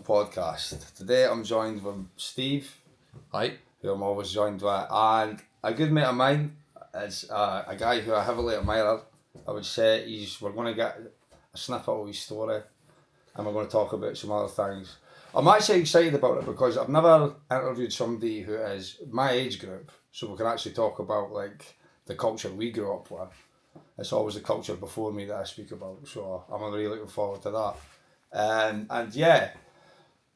podcast. Today I'm joined with Steve. Hi. Who I'm always joined with, and a good mate of mine is a guy who I heavily admire. I would say we're going to get a snippet of his story and we're going to talk about some other things. I'm actually excited about it because I've never interviewed somebody who is my age group, so we can actually talk about like the culture we grew up with. It's always the culture before me that I speak about, so I'm really looking forward to that. And yeah,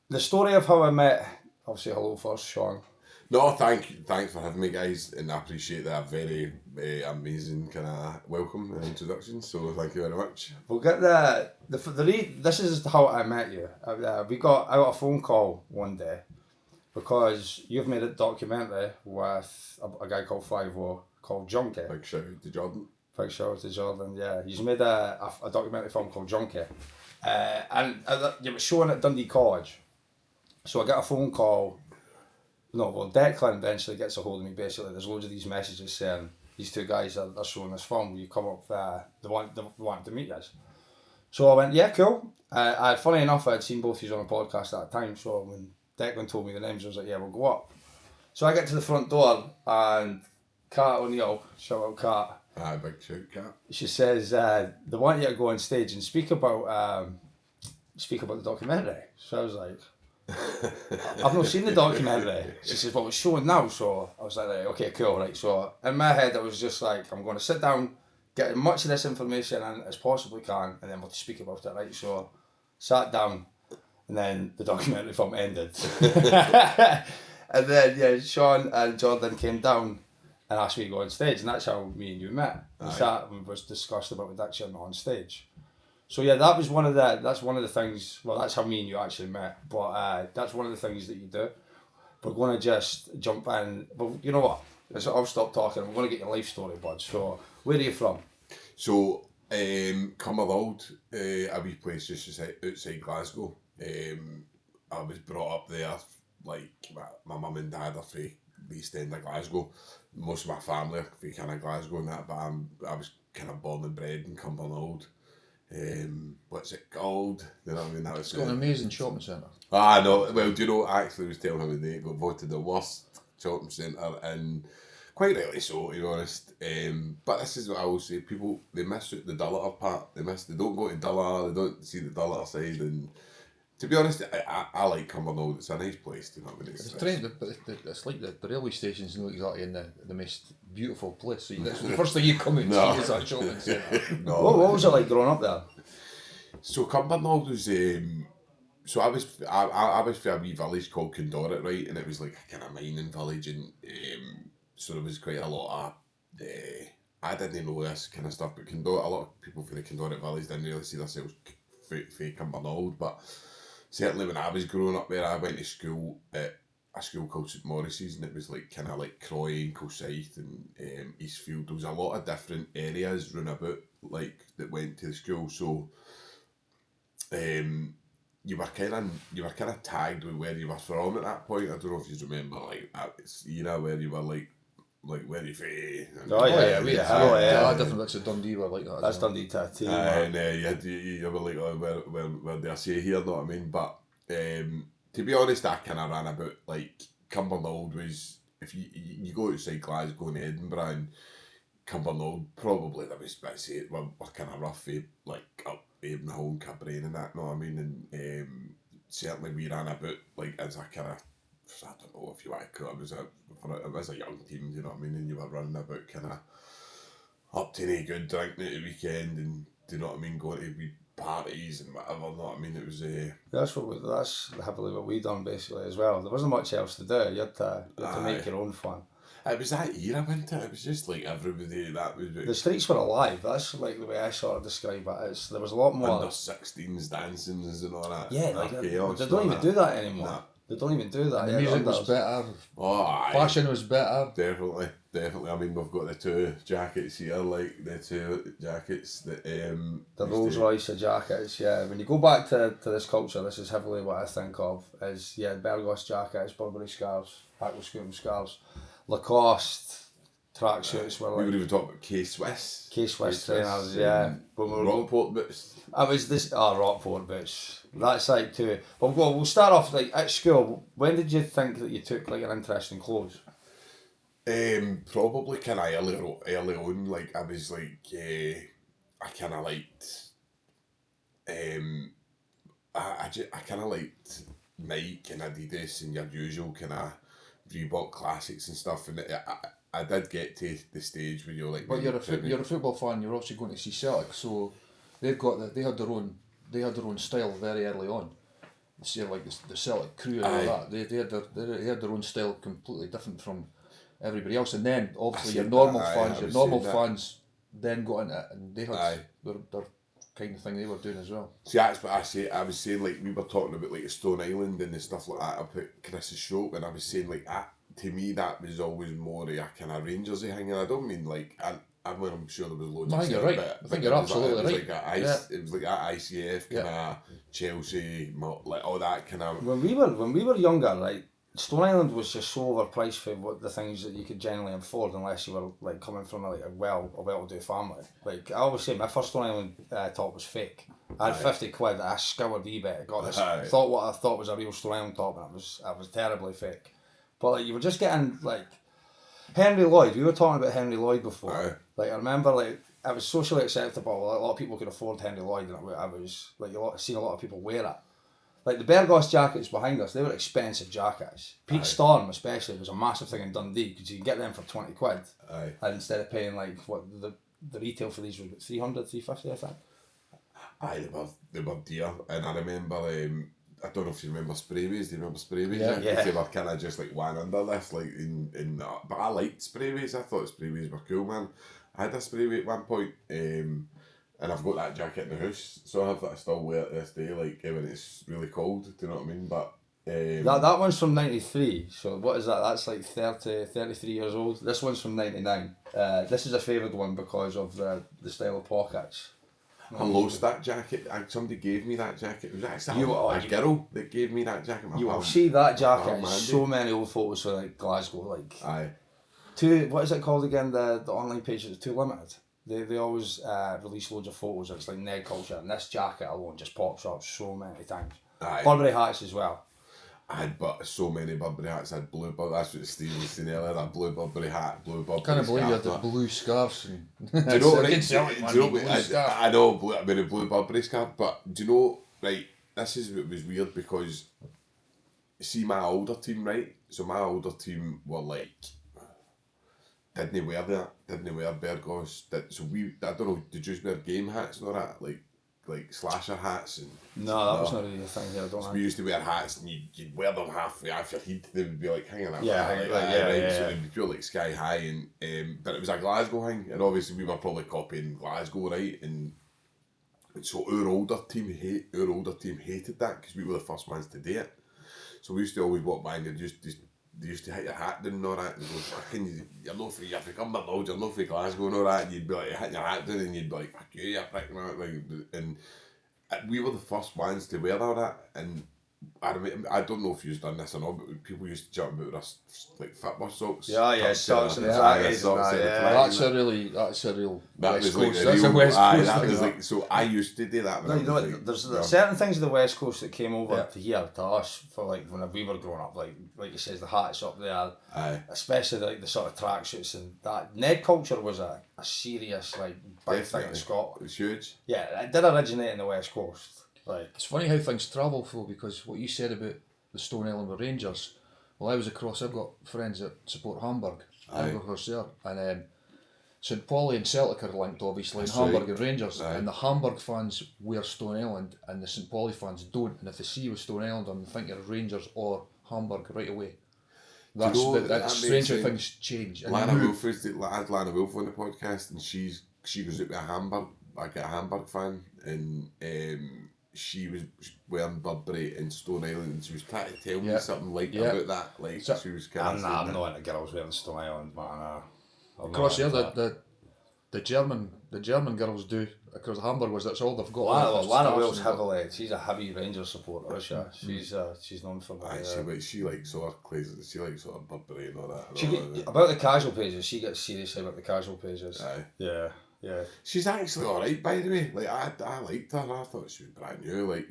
the story of how I met, obviously hello first, Sean. No, thanks for having me, guys, and I appreciate that very amazing kind of welcome and introduction, so thank you very much. We'll get this is how I met you. I got a phone call one day because you've made a documentary with a guy called 5-0 called Junkie. Big shout out to Jordan. Big shout out to Jordan, yeah. He's made a documentary film called Junkie. And you were showing at Dundee College. So I get a phone call. Declan eventually gets a hold of me. Basically, there's loads of these messages saying these two guys are showing this film. Will you come up? They wanted to meet us. So I went, yeah, cool. Funny enough, I had seen both of you on a podcast at the time. So when Declan told me the names, I was like, yeah, we'll go up. So I get to the front door and Kat O'Neill, shout out Kat. Aye, big shout, Kat. She says they want you to go on stage and speak about the documentary. So I was like, I've not seen the documentary. She says, well, it's showing now. So I was like, okay, cool. Right. So in my head, I was just like, I'm going to sit down, get as much of this information in as possibly can, and then we'll speak about it. Right. So sat down, and then the documentary film ended. And then Sean and Jordan came down and asked me to go on stage, and that's how me and you met. We sat and was discussed about addiction on stage. So yeah, that's one of the things. Well, that's how me and you actually met. But that's one of the things that you do. We're going to just jump in. But you know what? I'll stop talking. I'm going to get your life story, bud. So where are you from? So Cumbernauld, a wee place just outside Glasgow. I was brought up there. Like my mum and dad are from the East End of Glasgow. Most of my family are from kind of Glasgow and that, but I was kind of born and bred in Cumbernauld. What's it called? You know what I mean? It's got an amazing shopping centre. No. Well, do you know, I actually was telling him they got voted the worst shopping centre, and quite rightly so, to be honest. But this is what I always say: people, they miss out the duller part. They don't go to Duller. They don't see the duller side. And to be honest, I like Cumbernauld. It's a nice place. Do you know what I mean? It's like the railway station's not exactly in the most beautiful place. So that's the first thing you come and see is that shopping centre. No. What was it like growing up there? So Cumbernauld was so I was from a wee village called Condorit, right, and it was like a kind of mining village, and so there was quite a lot of I didn't know this kind of stuff, but Condorit, a lot of people from the Condorit village didn't really see themselves for Cumbernauld, but certainly when I was growing up there, I went to school at a school called St Maurice's, and it was like kind of like Croy and Kilsyth and Eastfield. There was a lot of different areas round about like that went to the school, so you were kind of tagged with where you were from at that point. I don't know if you remember, like it's where you were like where you from. We had different bits of Dundee were like that. That's Dundee tattoo. And you were like, where do I say here? Know what I mean? But to be honest, I kind of ran about like Cumbernauld was, if you go outside Glasgow and Edinburgh and Cumbernauld, probably that was, I say, we're kind of rough, like up Evenhill and Cabrain and that, know what I mean? And certainly we ran about like as a kind of, I don't know if you want to call it, it was a young team, you know what I mean? And you were running about kind of up to any good drinking at the weekend, and do you know what I mean, going to wee parties and whatever, you know what I mean? It was that's heavily what we done basically as well. There wasn't much else to do. You had to make your own fun. It was that era, wasn't it? It was just like everybody that was. The streets were alive. That's like the way I sort of describe it. There was a lot more under 16s dancing and all that. Yeah, like they don't even do that anymore. Nah. They don't even do that. And the music was better. Oh, aye. Fashion was better. Definitely. I mean, we've got the two jackets here, like the two jackets that the Rolls Royce jackets. Yeah, when you go back to this culture, this is heavily what I think of is Burgos jackets, Burberry scarves, Hackle School scarves, Lacoste, tracksuits were We like... were even talking about K-Swiss. K-Swiss trainers, yeah. Rockport boots. I was this... Rockport boots. That's like too... Well, we'll start off like at school. When did you think that you took like an interest in clothes? Probably kind of early on. Like I was like, I kind of liked... I kind of liked Nike and Adidas and your usual kind of Reebok classics and stuff, and I did get to the stage where you're like... But you're a football fan. You're also going to see Celtic, so they had their own style very early on. See, like the Celtic crew and all that. They had their own style, completely different from everybody else. And then obviously your normal fans then got into it, and they had their kind of thing they were doing as well. See, that's what I was saying, like, we were talking about, like, Stone Island and the stuff like that up at Chris's show, and I was saying, like, to me, that was always more of a kind of Rangersy thing, and I don't mean, like, I'm sure there was loads of you're right. I think you're absolutely right. It was like that ICF, kind of Chelsea, like, all that kind of... When we were younger, like, Stone Island was just so overpriced for what the things that you could generally afford unless you were like coming from a well-to-do family. Like I always say, my first Stone Island top was fake. I had 50 quid. I scoured eBay. Got this. Thought what I thought was a real Stone Island top, and I was terribly fake. But like you were just getting like Henry Lloyd. We were talking about Henry Lloyd before. Like I remember, like it was socially acceptable. Like, a lot of people could afford Henry Lloyd, and I was like seen a lot of people wear it. Like the Berghaus jackets behind us, they were expensive jackets. Pete Storm especially was a massive thing in Dundee because you can get them for 20 quid. And instead of paying like what the retail for these was 300, 350 I think. They were dear. And I remember, I don't know if you remember Sprayways. Do you remember Sprayways? Yeah. They were kind of just like one under this, like but I liked Sprayways. I thought Sprayways were cool, man. I had a Sprayway at one point. And I've got that jacket in the house, so I have that. I still wear it to this day, like when it's really cold. Do you know what I mean? But that one's from '93. So what is that? That's like 33 years old. This one's from '99. This is a favoured one because of the style of pockets. I lost that jacket. Somebody gave me that jacket. It was actually a girl that gave me that jacket. You will see that jacket in so many old photos for like Glasgow. Like what is it called again? The online page is Too Limited. They always release loads of photos. It's like nerd culture, and this jacket alone just pops up so many times. Burberry hats as well. I had so many Burberry hats. I had blue Burberry. That's what Steve was saying earlier. That blue Burberry hat, blue Burberry. I can't believe you had the blue scarves. Do you know right? I know I wear a blue Burberry scarf, but do you know, right? This is what was weird because see my older team, right? So my older team were like. Didn't wear Berghaus. So I don't know, did you wear game hats and all that? Like slasher hats? And no, that was not really a thing here, so we used to wear hats and you'd wear them halfway off your head. They would be like hanging out. So they'd be pure like sky high. And but it was a Glasgow thing, and obviously we were probably copying Glasgow, right? And so our older team hated that because we were the first ones to do it. So we used to always walk by and they used to hit your hat down and all that, and go, fucking, you're not free, you're from Cumbernauld, you're not from Glasgow and all that, and you'd be like, hitting your hat down, and you'd be like, fuck you, you're pricking out, and we were the first ones to wear all that, and I don't know if you've done this or not, but people used to jump about us like football socks. Socks and That's a real West Coast. That's a West Coast. That was like, so I used to do that. There's certain things of the West Coast that came over to here to us for like when we were growing up, like you says, the hats up there, especially like the sort of tracksuits and that. Ned culture was a serious like big thing in Scotland. It was huge. Yeah, it did originate in the West Coast. Like it's funny how things travel though, because what you said about the Stone Island with Rangers. Well, I was across. I've got friends that support Hamburg. I go across there, and St Pauli and Celtic are linked, obviously, and Hamburg and Rangers. And the Hamburg fans wear Stone Island, and the St Pauli fans don't. And if they see you with Stone Island on, they think you're Rangers or Hamburg right away. That's strange how things change. Lana Wolf I had Lana Wolf on the podcast, and she goes out with a Hamburg fan, and she was wearing Burberry in Stone Island, and she was trying to tell me something about that. Like so, she was kind of. I'm not into girls wearing Stone Island, man. Across here, the German girls do because Hamburg was that's all they've got. Lana Wales heavily. She's a heavy Rangers supporter, isn't she? She's known for that. She likes sort of plays. She likes sort of Burberry and all that. About the casual pages, she gets serious about the casual pages. Aye. Yeah. She's actually alright, by the way. Like I liked her. I thought she was brand new. Like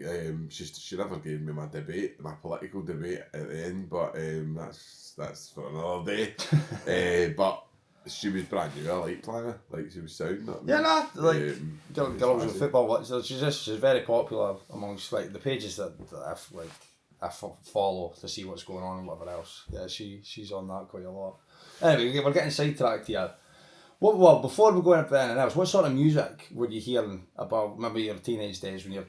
she never gave me my political debate at the end, but that's for another day. But she was brand new. I liked Lana. Like she was sound. Girls with football. So she's very popular amongst like the pages that I follow to see what's going on and whatever else. Yeah, she's on that quite a lot. Anyway, we're getting sidetracked here. Well, before we go into anything else, what sort of music were you hearing about? Maybe your teenage days when you're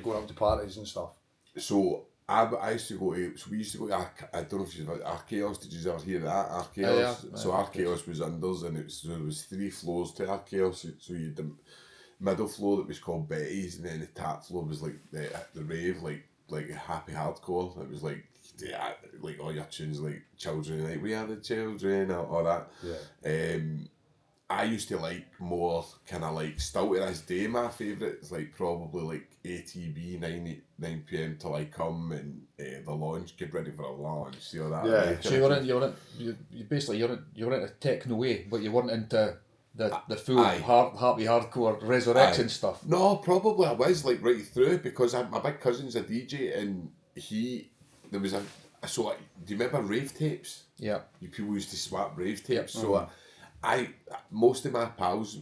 going out to parties and stuff. So I used to go to. So we used to go to. I don't know if you've Archaeos. Did you ever hear that Archaeos? So Archaeos was unders, and there was 3 floors to Archaeos. So you had the middle floor that was called Betty's, and then the top floor was like the rave, like happy hardcore. It was like all your tunes like Children, like We Are the Children, all that. Yeah. I used to like more kind of like still to this day. My favourite is like probably like ATB 9 PM Till I Come and The Launch. Get Ready for a Launch. See all that. Yeah. So you're into techno way, but you weren't into the full happy hardcore resurrection stuff. No, probably I was like right through because my big cousin's a DJ and there was do you remember rave tapes? Yeah. People used to swap rave tapes. Yep. So most of my pals,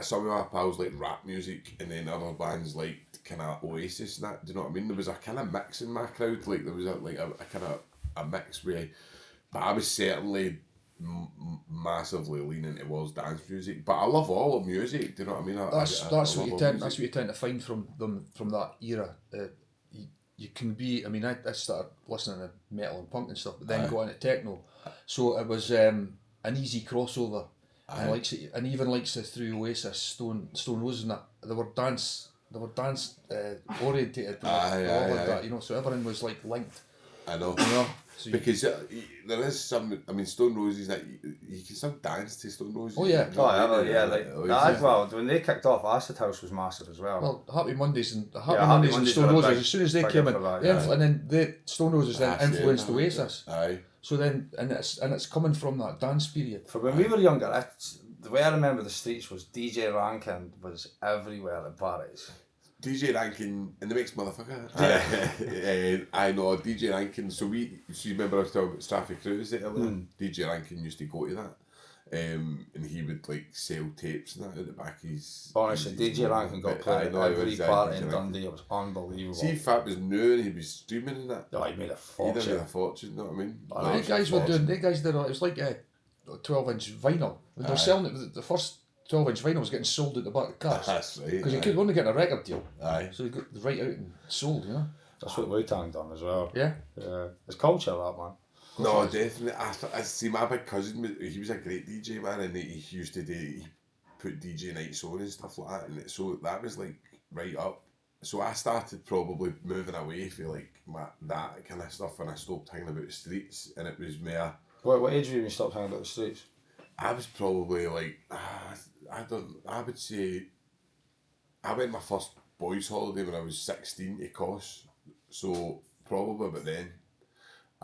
some of my pals like rap music, and then other bands like kind of Oasis and that. Do you know what I mean? There was a kind of mix in my crowd. Like there was a kind of a mix where, but I was certainly massively leaning towards dance music. But I love all of music. Do you know what I mean? That's what you tend to find from that era. You can be. I mean, I started listening to metal and punk and stuff, but then got into techno. So it was an easy crossover. And even through Oasis, Stone Roses and that, they were dance orientated. That, so everything was like linked. I know. So because there is some. I mean, Stone Roses that you can still dance to Stone Roses. Oh yeah. Well, when they kicked off, Acid House was massive as well. Well, Happy Mondays and Stone Roses. As soon as they came in, and then Stone Roses then influenced Oasis. Aye. So then, and it's coming from that dance period. For when we were younger, the way I remember the streets was DJ Rankin was everywhere in Paris. DJ Rankin and the mixed motherfucker. I know DJ Rankin. So you remember I was talking about Straffy Cruise earlier. DJ Rankin used to go to that, and he would like sell tapes and that at the back of his. Honestly, DJ Rankin got played at every party in Dundee. It was unbelievable. See if that was new and he was streaming and that. Oh, he made a fortune. He did make a fortune. You know what I mean? They guys did. It was like a 12-inch vinyl. They were selling it. The first 12-inch vinyl was getting sold at the back of cars. That's right. Because you could only get a record deal. Aye. So you got right out and sold, That's what Wu-Tang done as well. Yeah. It's culture, that, man. No, definitely. I see my big cousin, he was a great DJ, man, and he used to he put DJ nights on and stuff like that, and so that was like right up. So I started probably moving away from like that kind of stuff, and I stopped hanging about the streets, and it was more. What age were you when you stopped hanging about the streets? I was probably like, I would say, I went my first boys' holiday when I was 16 to Kos, so probably about then.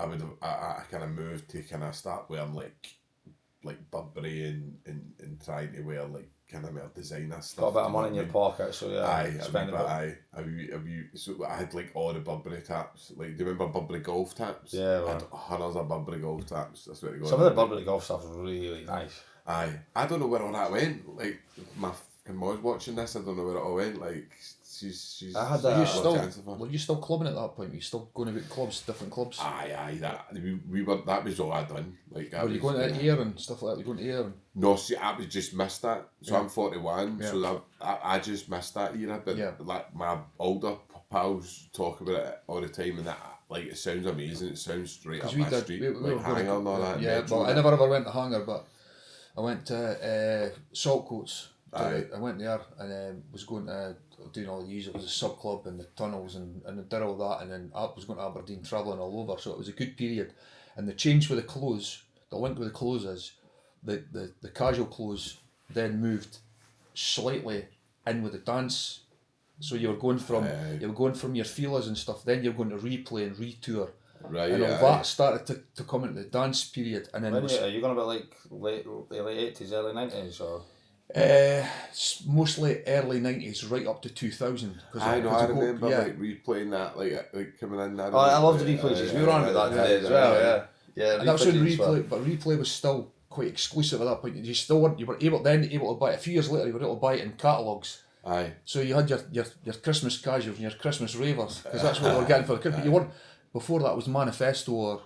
I kind of moved to kind of start wearing like Burberry and trying to wear like kind of more designer stuff. Got a bit of money in your pocket, so yeah. So I had like all the Burberry taps. Like, do you remember Burberry golf taps? Yeah, I had hundreds of Burberry golf taps. That's what some of the Burberry golf stuff was really nice. Aye, I don't know where all that went. Like my mom's watching this. I don't know where it all went. Like she's. I had were you still clubbing at that point? Were you still going about clubs, different clubs? Aye. That we were. That was all I done. Like, were you going to air and stuff like that? Were you going to air? No, see, I was just missed that. So I'm 41. Yeah. So I just missed that era. But like my older pals talk about it all the time, and that like it sounds amazing. It sounds straight up my street. We like Hanger and all that. Yeah, but I never ever went to Hanger, but I went to Saltcoats. I went there and was going to doing all the usual. It was a sub club and the tunnels and did all that, and then I was going to Aberdeen travelling all over. So it was a good period. And the change with the clothes, the link with the clothes is the casual clothes then moved slightly in with the dance. So you were going from your feelers and stuff, then you're going to replay and retour. Right, and all that started to come into the dance period, and then Are you going to be like late 80s, early 90s, or? Mostly early 90s, right up to 2000. I remember like replaying that, like coming in. I love the replays. We were on about that today as well. Yeah. And that was when replay was still quite exclusive at that point. You were able to buy it. A few years later, you were able to buy it in catalogues. Aye. So you had your Christmas casuals and your Christmas ravers, because that's what they were getting for the Christmas. You weren't. Before that was Manifesto or.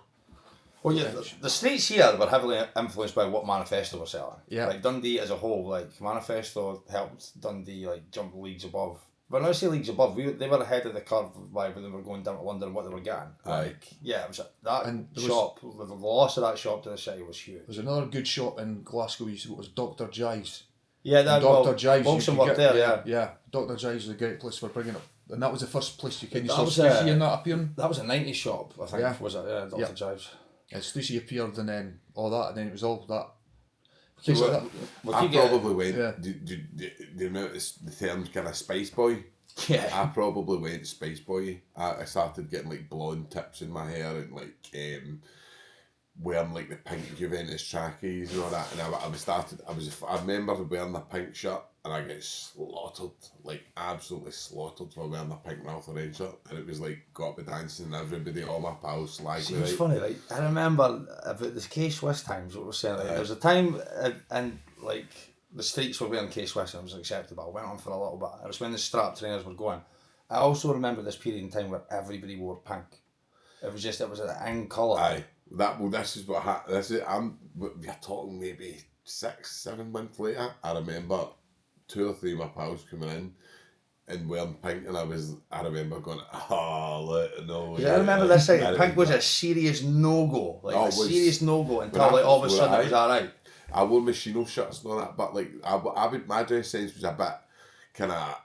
Well, yeah, the streets here were heavily influenced by what Manifesto were selling. Yeah. Like Dundee as a whole, like Manifesto helped Dundee like jump leagues above. When I say leagues above, they were ahead of the curve by when they were going down to London and what they were getting. Like, yeah, it was the loss of that shop to the city was huge. There's another good shop in Glasgow. It was Dr. Jives. Yeah, Dr. Jives. Wilson worked there. Yeah. Dr. Jives was a great place for bringing it. And that was the first place you can see in that appearing. That was a 90s shop, I think. Yeah. Was it? Yeah, Dr. Jives. And Stussy appeared, and then all that, and then it was all that. I probably went. Yeah. Do you know the term kind of Spice Boy? Yeah. I probably went Spice Boy. I started getting like blonde tips in my hair and like wearing like the pink Juventus trackies and all that. And I remember wearing the pink shirt and I get slaughtered, like absolutely slaughtered for wearing the pink Ralph Lauren shirt. And it was like got me dancing and everybody, all my pals slagged me. It was funny, like I remember about the K-Swiss times, what we were saying, like, there was a time and like the streets were wearing K-Swiss and it was acceptable. It went on for a little bit. It was when the strap trainers were going. I also remember this period in time where everybody wore pink. It was an in colour. Aye. This is what happened. We're talking maybe 6-7 months later. I remember 2 or 3 of my pals coming in and wearing pink, and I remember going, no. I remember this thing. Pink was a serious no-go, serious no-go until all of a sudden it was alright. I wore Machino shirts and all that, but like my dress sense was a bit kind of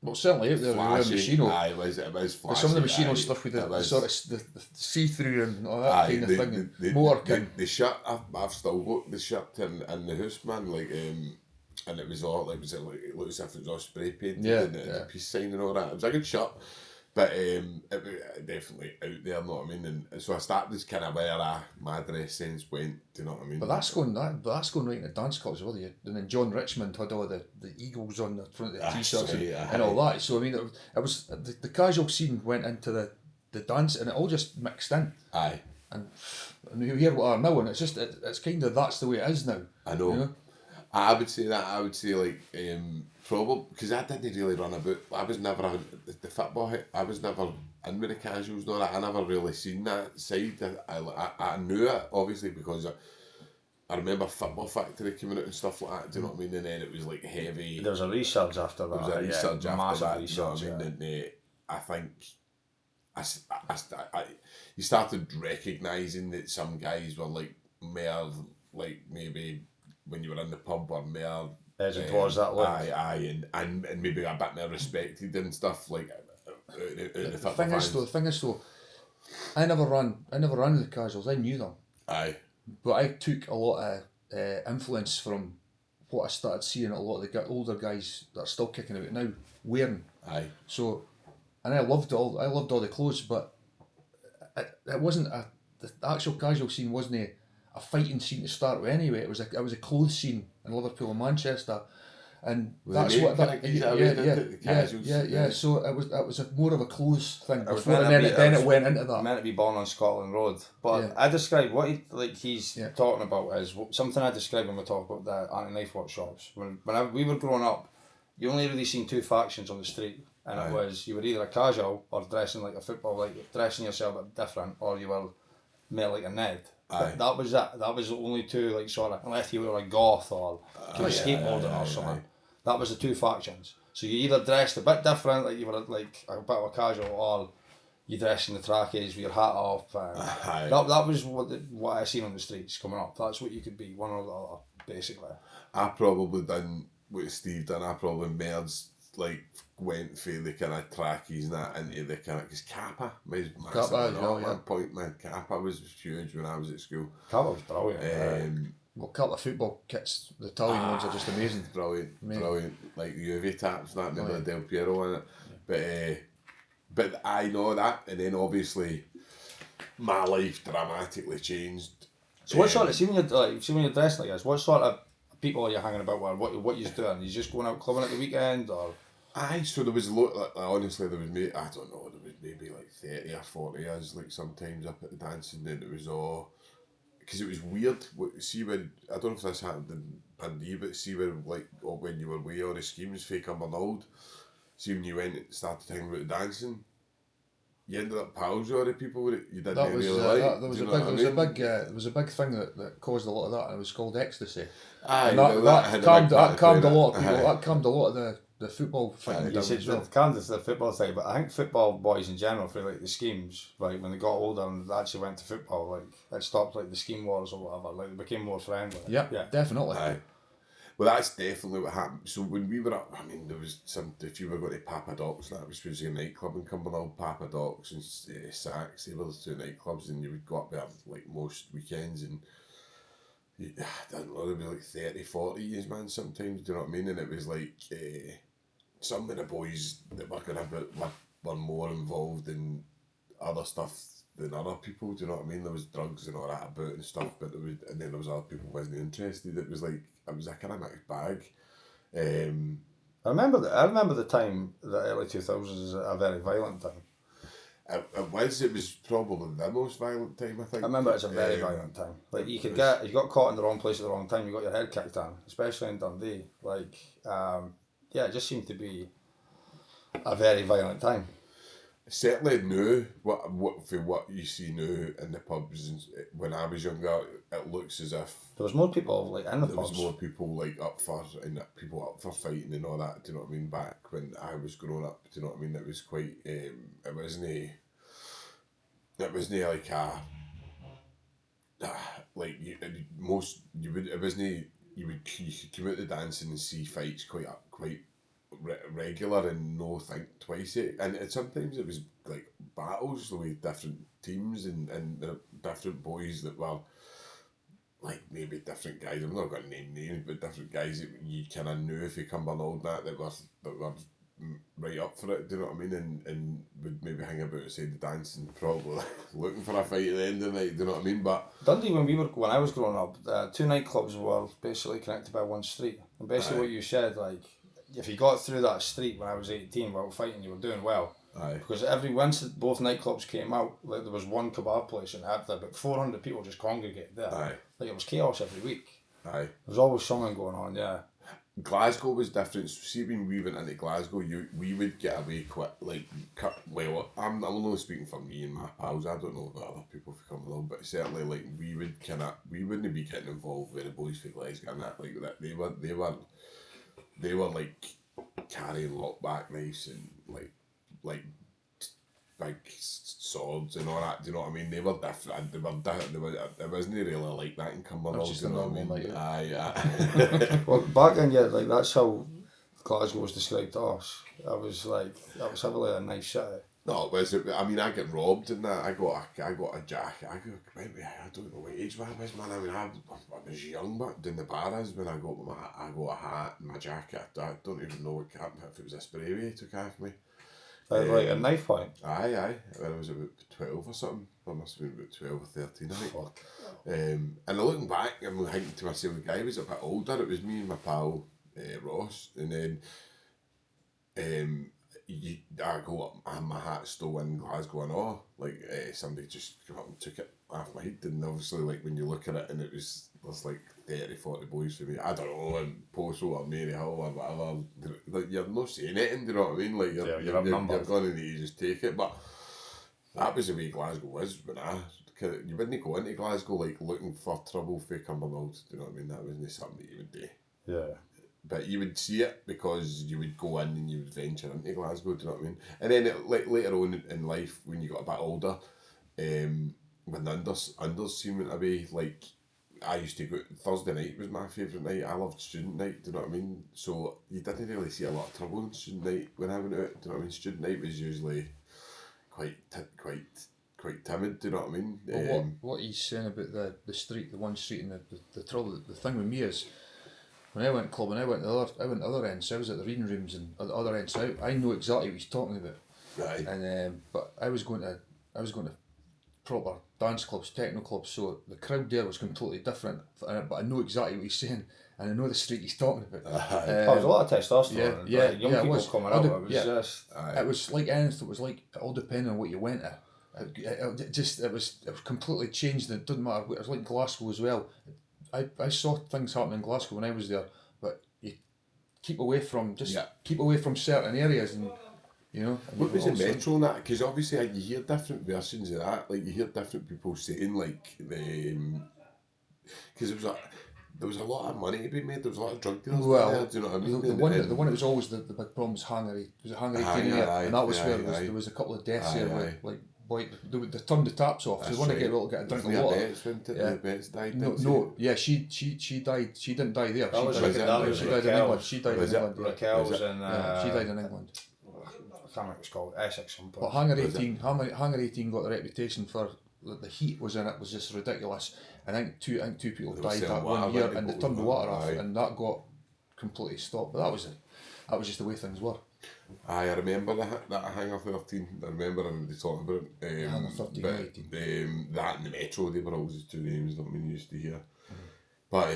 well, certainly out there flashy. Machino. Aye, it was flashy. Some of the Machino stuff with the sort of the see-through and all that kind of thing. The shirt, I've still got the shirt in the house, man. Like and it was all like it looked as if it was all spray painted and the peace sign and all that. It was a good shirt. But it was definitely out there, know what I mean? And so I started this kind of where my dress sense went, do you know what I mean? But that's going right into dance clubs, wasn't it? And then John Richmond had all the eagles on the front of the t-shirts and all that. So I mean, it was the casual scene went into the dance, and it all just mixed in. Aye. And you hear what are now, and it's just it's kind of that's the way it is now. I know. You know? I would say that. I would say like probably because I didn't really run about. I was never the football hit. I was never in with the casuals. No, I never really seen that side. I knew it obviously because I remember Football Factory coming out and stuff like that. Do you know what I mean? And then it was like heavy. There was a resurge after that. There was a resurge after that. Resurge, do you know what I mean? And I think you started recognising that some guys were like more like maybe when you were in the pub were more edging towards that look. Aye, and maybe a bit more respected and stuff like. The thing is though, I never ran with the casuals. I knew them. Aye. But I took a lot of influence from what I started seeing a lot of the older guys that are still kicking out now wearing. Aye. So, and I loved all the clothes, but it wasn't the actual casual scene wasn't a fighting scene to start with anyway. It was a clothes scene in Liverpool and Manchester, and that's what that yeah. So it was more of a clothes thing before, and then it went into that. Meant to be born on Scotland Road, but I describe what he's talking about is something I describe when we talk about the anti-knife workshops. When we were growing up, you only really seen 2 factions on the street, and it was you were either a casual or dressing like a football, like dressing yourself a bit different, or you were more like a Ned. That was it. That was the only 2 like sort of, unless you were a goth or kind of skateboarding or something. That was the 2 factions. So you either dressed a bit different, like you were like a bit of a casual, or you dressed in the trackies with your hat off. That was what I seen on the streets coming up. That's what you could be, one or the other, basically. I probably done what Steve done. I probably merged, like went for the kind of trackies and that into the kind of, because Kappa was massive at that point, man. Kappa was huge when I was at school. Kappa was brilliant. Well, a couple of football kits, the Italian ones are just amazing. Brilliant, Mate. brilliant. Like the UV taps, that, and Oh, the yeah. Del Piero in it. But I know that, and then obviously my life dramatically changed. So what sort of, see when you're dressed like this, what sort of people are you hanging about with? What you doing? Are you just going out clubbing at the weekend, or? Aye, so there was honestly there was I don't know, there was maybe like 30 or 40 of us, like sometimes up at the dancing, and it was all, because it was weird. See when, I don't know if this happened in Dundee, but see when, like, or when you were away on the schemes, fake Cumbernauld, see when you went and started hanging about the dancing, you ended up pals with other people that you didn't That was really like. there was Do a you know big what I there was a mean? big there was a big thing that caused a lot of that, and it was called ecstasy. Aye, And well, that had a calmed big part that to calmed a play lot of in people. it. That calmed a lot of the football fighting You down said as the well. Canada's the football thing, but I think football boys in general, for like the schemes, like when they got older and they actually went to football, like it stopped like the scheme wars or whatever. Like they became more friendly. Yeah, yeah. definitely. Aye. Well, that's definitely what happened. So when we were up, I mean, there was some, if you were going to Papa Doc's, that was usually a nightclub in Cumbernauld, Papa Doc's and Saks, they were the two nightclubs, and you would go up there like most weekends, and I don't know, there was like 30, 40 years, man, sometimes, do you know what I mean? And it was like, some of the boys that were going to were more involved in other stuff than other people, do you know what I mean? There was drugs and all that about and stuff, but there was, and then there was other people who wasn't interested. It was like, it was a kind of mixed bag. I remember the time, the early 2000s is a very violent time. It was probably the most violent time, I think. I remember it's a very violent time. Like you got caught in the wrong place at the wrong time, you got your head kicked in, especially in Dundee. Like, it just seemed to be a very violent time. Certainly now, what you see now in the pubs, and when I was younger, it looks as if There was more people like in the there pubs. was more people like up for, and people up for fighting and all that. Do you know what I mean? Back when I was growing up, do you know what I mean? It was quite. It wasn't like a. Like you would, it wasn't, you could come out the dancing and see fights quite regular and no think twice it, and sometimes it was like battles with different teams and different boys that were like maybe different guys. I'm not going to name names, but different guys that you kind of knew if you come along that were right up for it. Do you know what I mean? And would maybe hang about outside the dance and probably looking for a fight at the end of the night. Do you know what I mean? But Dundee, when I was growing up, two nightclubs were basically connected by one street. And basically what you said, like, if you got through that street when I was 18 while fighting, you were doing well. aye, Because once both nightclubs came out, like there was one kebab place and had about 400 people just congregated there. aye, Like it was chaos every week. aye. There was always something going on, yeah. Glasgow was different. So see, when we went into Glasgow, we would get away quite well. I'm only speaking for me and my pals. I don't know about other people if come along, but certainly like we wouldn't be getting involved with the boys for Glasgow and that like that. They were like carrying lockback knives and like big swords and all that. Do you know what I mean? They were different. It wasn't really like that in Cumbernauld. Just Do you a know what I normal mean? night Aye. Well, back then, yeah, like that's how Glasgow was described to us. I was heavily a nice city. No, it was. I mean, I get robbed in that. I got a jacket. I don't know what age I was, man. I mean, I was young, but in the bars when I got a hat and my jacket. I don't even know if it was a spray way he took off me. Like a knife point. Aye. When I was about 12 or something. I must have been about 12 or 13, I think. Fuck. And looking back, I'm thinking to myself, the guy was a bit older. It was me and my pal Ross, and then I go up, I had my hat stolen in Glasgow and all. Like somebody just came up and took it off my head, and obviously like when you look at it, and there's like 30, 40 boys for me. I don't know, in Poso or Mary Hill or whatever. Like you're not saying anything, do you know what I mean? Like you're going to need to just take it. But that was the way Glasgow was when you wouldn't go into Glasgow like looking for trouble for Cumbernauld, do you know what I mean? That wasn't something that you would do. Yeah. But you would see it because you would go in and you would venture into Glasgow, do you know what I mean? And then later on in life, when you got a bit older, when the unders seemed to be like, I used to go, Thursday night was my favourite night. I loved student night, do you know what I mean? So you didn't really see a lot of trouble in student night when I went out, do you know what I mean? Student night was usually quite quite timid. Do you know what I mean? Well, what he's saying about the street, the one street, and the trouble. The thing with me is, when I went clubbing, I went the other end. So I was at the reading rooms and at the other end. So I know exactly what he's talking about. Right. And but I was going to proper dance clubs, techno clubs. So the crowd there was completely different. But I know exactly what he's saying, and I know the street he's talking about. There's a lot of testosterone. Young people it was, coming out. It was just. It was like anything. It was like it all depending on what you went at. It was completely changed. It doesn't matter. It was like Glasgow as well. I saw things happen in Glasgow when I was there, but you keep away from certain areas, and you know. What was the metro and that? Because obviously you hear different versions of that. Like you hear different people saying like because there was a lot of money to be made. There was a lot of drug dealers there. Do you know what I mean? The one that was always the big problem was Hungary. There was a Hungary team there, and that was where there was a couple of deaths there. Like they turned the taps off. So they want to get a drink of water. Betts died. No, yeah, she died. She didn't die there. She died in England. She died in England. Raquel's and she died in England. I can't remember what it's called. Essex someplace. But Hungary 18 got the reputation for the heat was in it was just ridiculous. And I think two people died that 1 year, and they turned the water off, and that got completely stopped. But that was just the way things were. I remember that Hangar 13. I remember everybody talking about it. Hangar 13 but, 18. that and the Metro, they were always the two names that we used to hear. But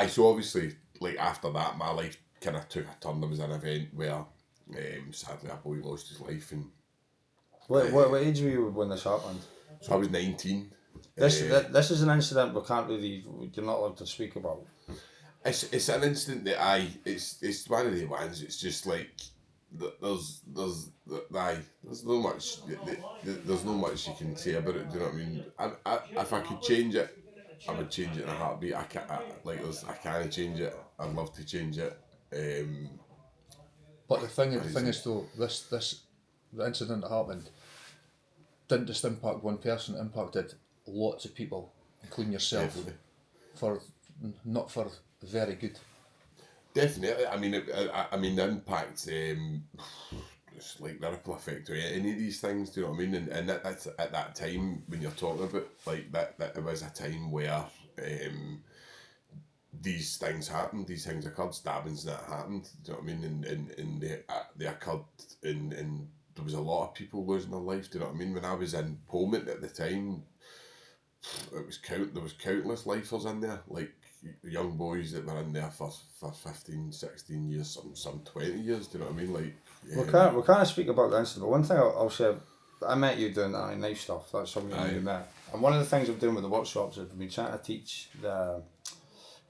so obviously, like after that, my life kind of took a turn. There was an event where sadly a boy lost his life. And what age were you when this happened? So I was 19. This is an incident you're not allowed to speak about. It's an incident that it's one of the ones. It's just like there's no much you can say about it. Do you know what I mean? If I could change it, I would change it in a heartbeat. I can't change it. I'd love to change it. But the thing is though, the incident that happened didn't just impact one person. It impacted lots of people, including yourself. Definitely. Not for very good. Definitely. I mean, the impact. It's like the ripple effect to any of these things. Do you know what I mean? And that's at that time when you're talking about like that it was a time where these things happened. These things occurred. Stabbings that happened. Do you know what I mean? And they occurred and there was a lot of people losing their life. Do you know what I mean? When I was in Pullman at the time, there was countless lifers in there, like young boys that were in there for 15, 16 years, some 20 years. Do you know what I mean? Like we can't speak about the incident. But one thing I'll say, I met you doing that knife stuff. That's something you met. And one of the things I'm doing with the workshops is we've been trying to teach the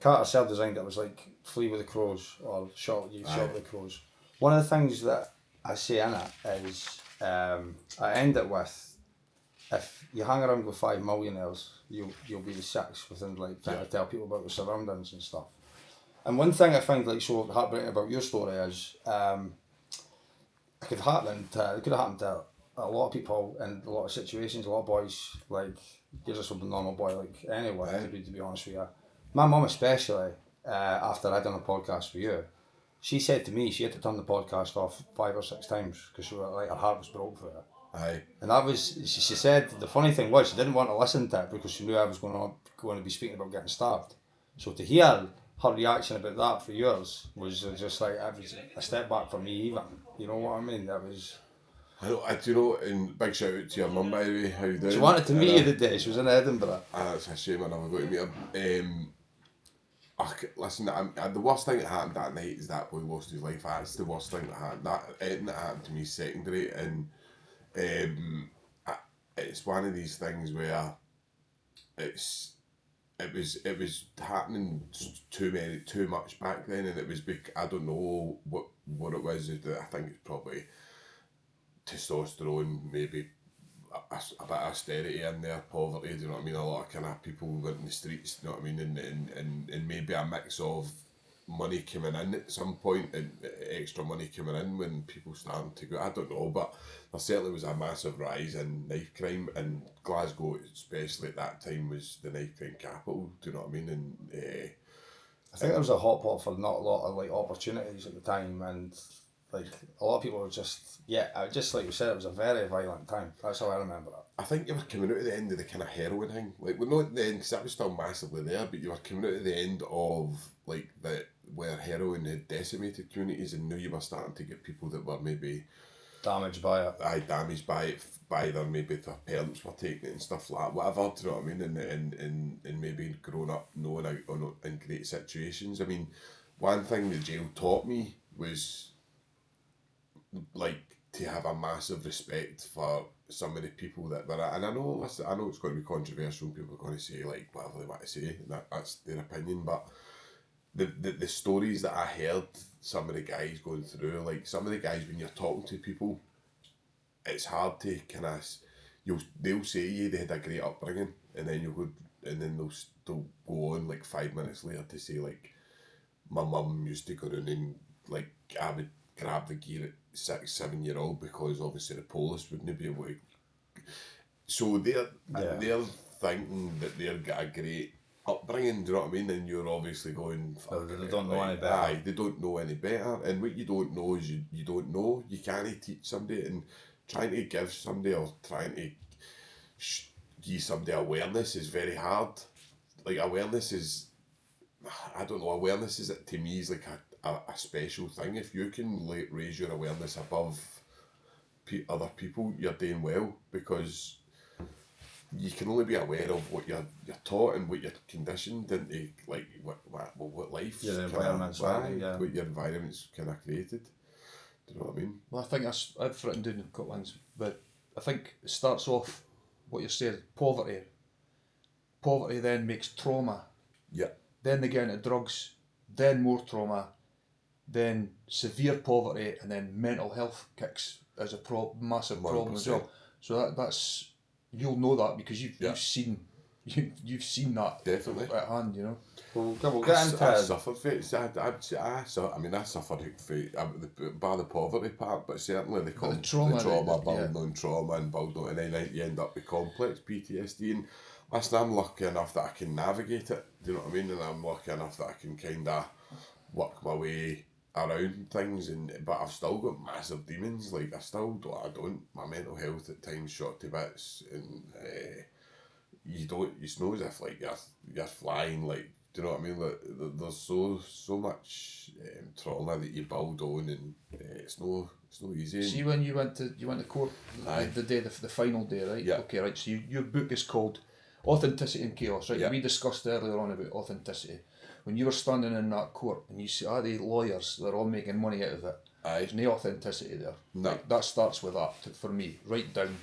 Carter self-designed. That was like flee with the crows or shot with the crows. One of the things that I say in it is I end it with, if you hang around with 5 millionaires, you'll be the 6th within like trying to tell people about your surroundings and stuff. And one thing I find like so heartbreaking about your story is it could have happened to a lot of people in a lot of situations. A lot of boys, like you're just a normal boy like anyone, to be honest with you. My mum especially, after I'd done a podcast with you, she said to me she had to turn the podcast off 5 or 6 times because she was like her heart was broke for her. Aye. And that was, she said, the funny thing was she didn't want to listen to it because she knew I was going to be speaking about getting stabbed. So to hear her reaction about that for yours was just like, it was a step back for me even. You know what I mean? That was... Do you know, and big shout out to your mum, by the way, how you doing? She wanted to meet you the day, she was in Edinburgh. It's a shame I never got to meet her. Listen, the worst thing that happened that night is that boy lost his life. That's the worst thing that happened. Anything that happened to me secondary, and it's one of these things where it was happening too much back then, and it was I don't know what it was. I think it's probably testosterone, maybe a bit of austerity in there, poverty. Do you know what I mean? A lot of kind of people went in the streets. Do you know what I mean? And maybe a mix of money coming in at some point and extra money coming in when people started to go. I don't know, but there certainly was a massive rise in knife crime, and Glasgow, especially at that time, was the knife crime capital. Do you know what I mean? And I think there was a hot pot for not a lot of like opportunities at the time, and like a lot of people were just just like you said, it was a very violent time. That's how I remember it. I think you were coming out at the end of the kind of heroin thing. Like, well, not at the end, because that was still massively there, but you were coming out at the end of, like, where heroin had decimated communities, and now you were starting to get people that were maybe Damaged by it. damaged by it, by their, maybe their parents were taking it and stuff like that, whatever, do you know what I mean? And maybe growing up knowing out in great situations. I mean, one thing the jail taught me was, like, to have a massive respect for some of the people that were, and I know it's going to be controversial, people are going to say, like, whatever they want to say, and that's their opinion, but the stories that I heard some of the guys going through, like, some of the guys, when you're talking to people, it's hard to kind of, they'll say you they had a great upbringing, and then they'll go on, like, 5 minutes later to say, like, my mum used to go around and, like, I would grab the gear at 6-7-year-old because obviously the police wouldn't be able to. So they're thinking that they've got a great upbringing, do you know what I mean? And you're obviously going, They don't know any better. Aye, they don't know any better. And what you don't know is you don't know. You can't teach somebody, and trying to give somebody or trying to give somebody awareness is very hard. Like, awareness is, I don't know, awareness is, to me, is like a special thing. If you can, like, raise your awareness above other people, you're doing well, because you can only be aware of what you're taught and what you're conditioned into, like, what life, your environment's like, what your environment's kind of created. Do you know what I mean? Well, I think I've written down a couple things, but I think it starts off what you're saying, poverty. Poverty then makes trauma. Yeah. Then they get into drugs, then more trauma, then severe poverty, and then mental health kicks as a massive problem as well. So that's, you'll know that because you've seen that definitely at hand, you know. We'll get into I suffered for it. I suffered for by the poverty part, but certainly the trauma, building on trauma and building on, and then you end up with complex PTSD. And listen, I'm lucky enough that I can navigate it. Do you know what I mean? And I'm lucky enough that I can kind of work my way around things. But I've still got massive demons. Like, my mental health at times shot to bits, and you know as if, like, you're flying, like, do you know what I mean? Like, there's so much trauma that you build on, and it's no easy. See, when you went to court the day, the final day, right? Yeah. Okay, right. So your book is called Authenticity and Chaos, right? Yeah. We discussed earlier on about authenticity. When you were standing in that court and you see the lawyers, they're all making money out of it. Aye. There's no authenticity there. No. Like, that starts with that for me. Write down,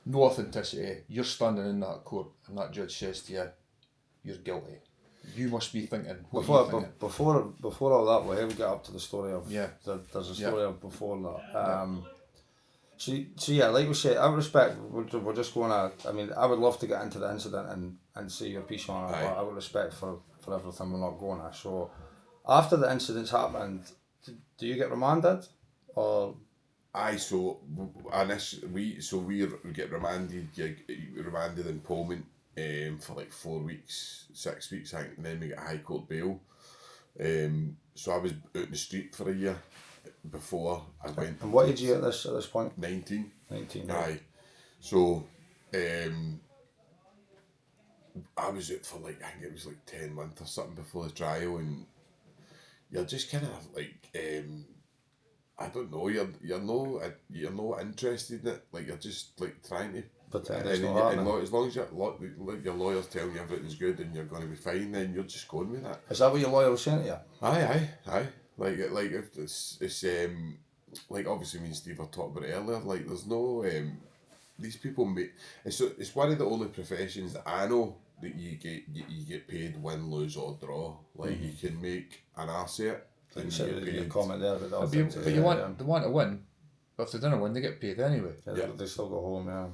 no authenticity. You're standing in that court and that judge says to you, you're guilty. You must be thinking. Before all that, we'll get up to the story of. Yeah. There's a story of before that. So yeah, like we said, I respect. We're just going to. I mean, I would love to get into the incident and see your piece on it. But I would respect for everything. We're not going to. So after the incident's happened, do you get remanded, or? So we get remanded. Remanded in Pullman for like 4 weeks, 6 weeks, I think, and then we get a High Court bail. So I was out in the street for a year before I went. And what age are you at this point? 19. 19. Aye. So I was out for, like, I think it was like 10 months or something before the trial, and you're just kind of like, I don't know, you're not interested in it. Like, you're just, like, trying to pretend it's not happening. As long as your lawyer's telling you everything's good and you're going to be fine, then you're just going with that. Is that what your lawyer was saying to you? Aye. Like it's like, obviously me and Steve were talking about it earlier. Like, there's no these people make it's one of the only professions that I know that you get paid win, lose or draw. Like, you can make an arse of it. And you get paid. Comment there about but you want they want to win. But if they don't win, they get paid anyway. Yeah. They still go home. Yeah.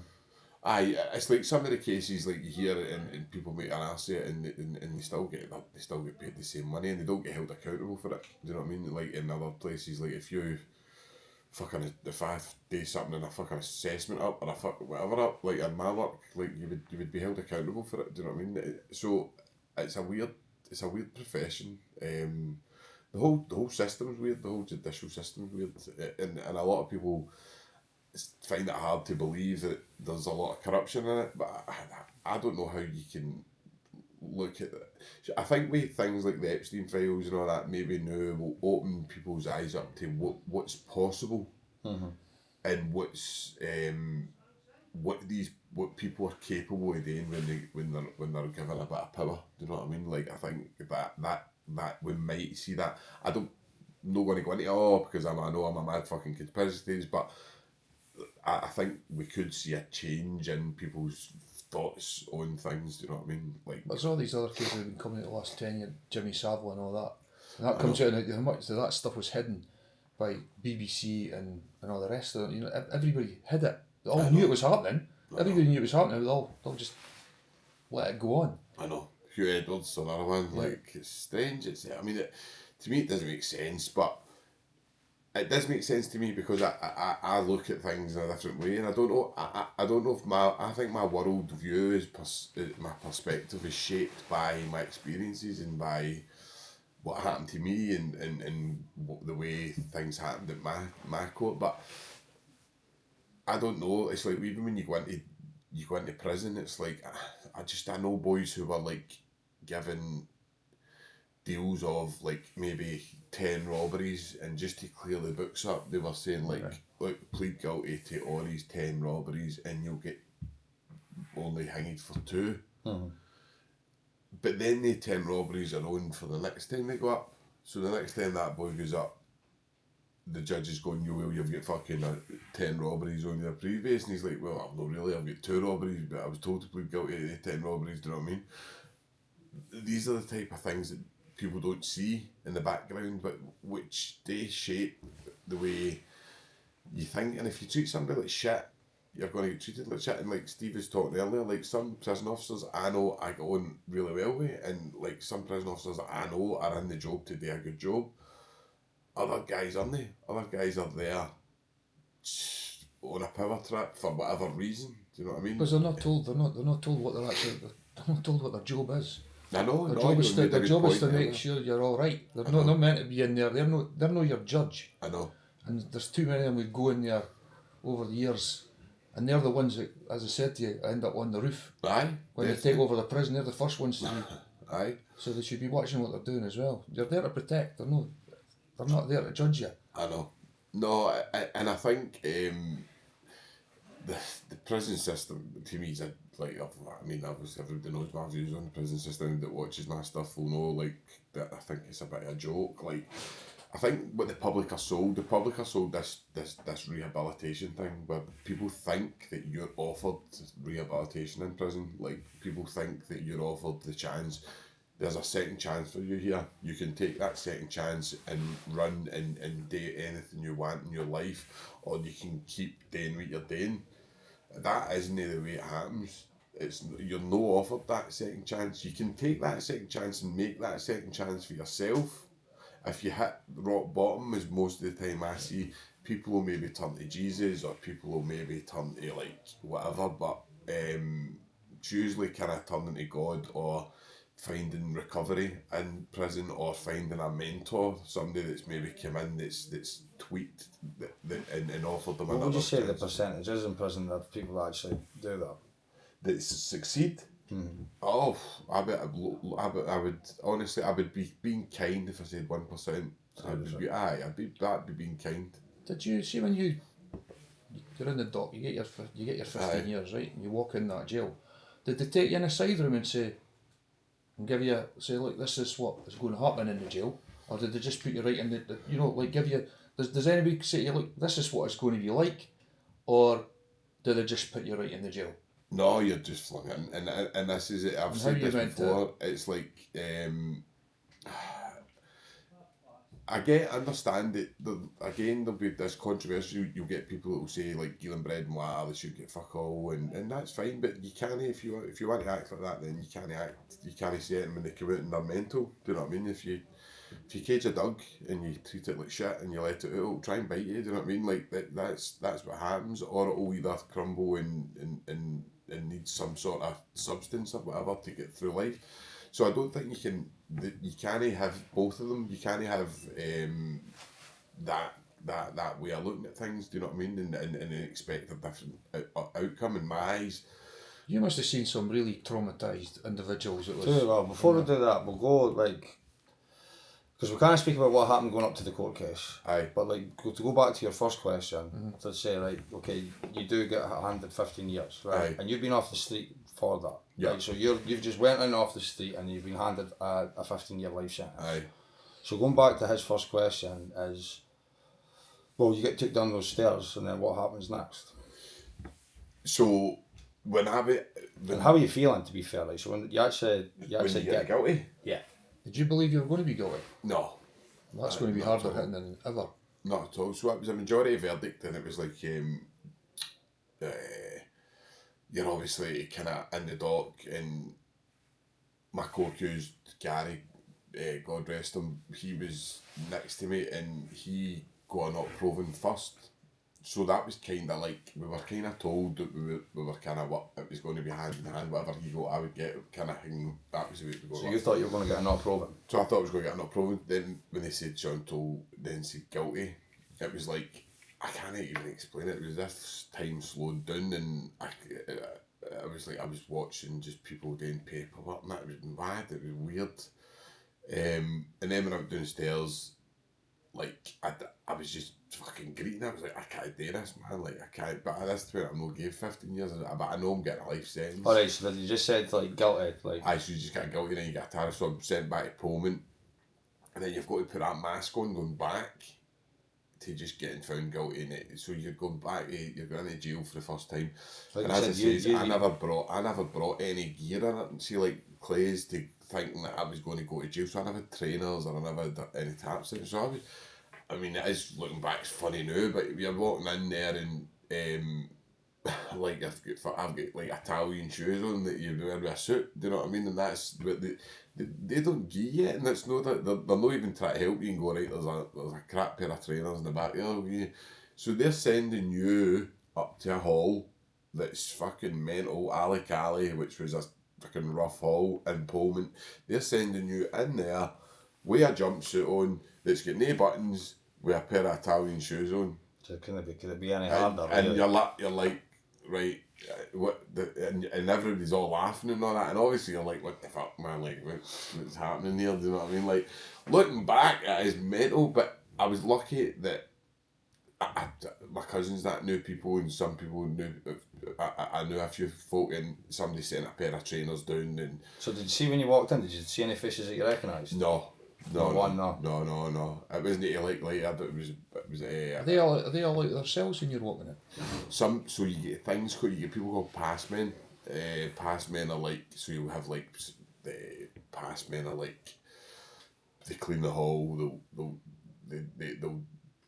Aye, it's like some of the cases, like, you hear it and people make an ass of it, and they still get paid the same money, and they don't get held accountable for it. Do you know what I mean? Like, in other places, like, if I do something and I fuck an assessment up, or I fuck whatever up, like, in my work, like, you would be held accountable for it. Do you know what I mean? So it's a weird profession. the whole system's weird. The whole judicial system's weird, and a lot of people find it hard to believe that there's a lot of corruption in it. But I don't know how you can look at it. I think with things like the Epstein files and all that, maybe now will open people's eyes up to what's possible, and what people are capable of doing when they're given a bit of power. Do you know what I mean? Like, I think that we might see that. I'm not going to go into because I know I'm a mad fucking conspiracy theorist, but I think we could see a change in people's thoughts on things. Do you know what I mean? Like, There's all these other cases that have been coming out the last 10 years, Jimmy Savile and all that. And that comes out, and how much of that stuff was hidden by BBC and all the rest of it. You know, everybody hid it. They all knew it was happening. Everybody knew it was happening. They'll just let it go on. I know. Hugh Edwards, another one. Yeah. Like, it's strange. To me, it doesn't make sense, but it does make sense to me because I look at things in a different way, and I don't know. I don't know if I think my world view my perspective is shaped by my experiences and by what happened to me and the way things happened at my court. But I don't know. It's like even when you go into prison, it's like I know boys who were like given deals of like maybe 10 robberies, and just to clear the books up, they were saying like, look, plead guilty to all these 10 robberies and you'll get only hanged for 2. But then the 10 robberies are on for the next time they go up. So the next time that boy goes up, the judge is going, you've got fucking 10 robberies on your previous, and he's like, well, no really, I've got 2 robberies, but I was told to plead guilty to the 10 robberies. Do you know what I mean? These are the type of things that people don't see in the background, but which they shape the way you think. And if you treat somebody like shit, you're going to get treated like shit. And like Steve was talking earlier, like some prison officers I know I get on really well with, and like some prison officers that I know are in the job to do a good job. Other guys aren't they? Other guys are there on a power trip for whatever reason. Do you know what I mean? Because they're not told. They're not told what they're not told what their job is. I know. Their job is to make sure you're all right. They're not meant to be in there. They're not your judge. I know. And there's too many of them who go in there over the years, and they're the ones that, as I said to you, end up on the roof. Aye. When they take over the prison, they're the first ones to be. Aye. So they should be watching what they're doing as well. They're there to protect. They're not there to judge you. I know. No, and I think the prison system to me is obviously everybody knows my views on the prison system that watches my stuff will know like that. I think it's a bit of a joke. Like, I think what the public are sold this rehabilitation thing where people think that you're offered rehabilitation in prison. Like, people think that you're offered the chance. There's a second chance for you here. You can take that second chance and run and do anything you want in your life, or you can keep doing what you're doing. That isn't the way it happens. You're not offered that second chance. You can take that second chance and make that second chance for yourself. If you hit rock bottom, as most of the time I see, people will maybe turn to Jesus, or people will maybe turn to like whatever, but it's usually kind of turning to God or finding recovery in prison, or finding a mentor, somebody that's maybe come in that's tweaked and offered them. What would you say the percentage is in prison of people that actually do that? That succeed? Oh, I would honestly, I would be being kind if I said 1%. That'd be being kind. Did you see when you're in the dock, you get your 15 years, right? And you walk in that jail. Did they take you in a side room and say, look, this is what is going to happen in the jail, or did they just put you right in give you? Does anybody say to you, look, this is what it's going to be like, or do they just put you right in the jail? No, you're just flung in, and this is it. I've said this before. It's like I understand it. There'll be this controversy. You'll get people that will say like dealing bread and water, they should get fuck all, and that's fine. But you can't, if you want to act like that, then you can't act. You can't say it when they come out and they're mental. Do you know what I mean? If you cage a dog and you treat it like shit and you let it out, it'll try and bite you. Do you know what I mean? Like that's what happens, or it'll either crumble and need some sort of substance or whatever to get through life. So I don't think you can't have both of them. You can't have that way of looking at things. Do you know what I mean? And expect a different outcome in my eyes. You must have seen some really traumatised individuals that was... Well, before we do that, we'll go, like... Because we can't speak about what happened going up to the court case. Aye. But, like, to go back to your first question, to say, right, okay, you do get handed 15 years, right? Aye. And you've been off the street for that. Yeah. Right? So you've just went in off the street and you've been handed a 15-year life sentence. Aye. So going back to his first question is, well, you get took down those stairs and then what happens next? So when And how are you feeling, to be fair? Like, so when you actually get guilty? Yeah. Did you believe you were going to be guilty? No. Well, that's going to be harder hitting than ever. Not at all. So it was a majority verdict, and it was like you're obviously kind of in the dock, and my co-accused Gary, God rest him, he was next to me, and he got not proven first. So that was kind of like, we were kind of told that we were kind of what it was going to be hand in hand, whatever he got, I would get, kind of thing. That was the way it was. So you thought you were going to get a not proven? So I thought I was going to get a not proven. Then when they said Sean Toal, then said guilty, it was like, I can't even explain it. It was this time slowed down, and I was like, I was watching just people doing paperwork, and that was mad. It was weird. And then when I went downstairs, like I was just fucking greeting. I was like, I can't do this, man. Like, I can't. But at this point, I'm not gave 15 years. But I know I'm getting a life sentence. Alright, so you just said like guilty, like. I should just get guilty, then you get a tariff. So I'm sent back to Pullman, and then you've got to put that mask on going back to just getting found guilty in it. So you're going back, you're going to jail for the first time. Like and as I said, I never brought any gear in it. And see, like clays to thinking that I was going to go to jail. So I never had trainers or I never had any taps in. So I mean, it is, looking back, it's funny now, but you're walking in there and like I've got like Italian shoes on that you're wearing with a suit. Do you know what I mean? And that's what they don't give you, and it's not that they're not even trying to help you and go, right, there's a crap pair of trainers in the back there. So they're sending you up to a hall that's fucking mental. Alley, which was a fucking rough hall in Pullman. They're sending you in there with a jumpsuit on that's got no buttons, with a pair of Italian shoes on. So could it be any harder? And really? you're like, right, and everybody's all laughing and all that, and obviously you're like, what the fuck, man, like, what's happening here, do you know what I mean? Like, looking back, it is mental, but I was lucky that my cousins that knew people, and some people knew, I knew a few folk, and somebody sent a pair of trainers down. And so did you see when you walked in, did you see any faces that you recognised? No. No. It wasn't like it was. Are they all like themselves when you're walking in? So you get things called, you get people called passmen. Passmen are like, so you'll have like the passmen are like, they clean the hall, they'll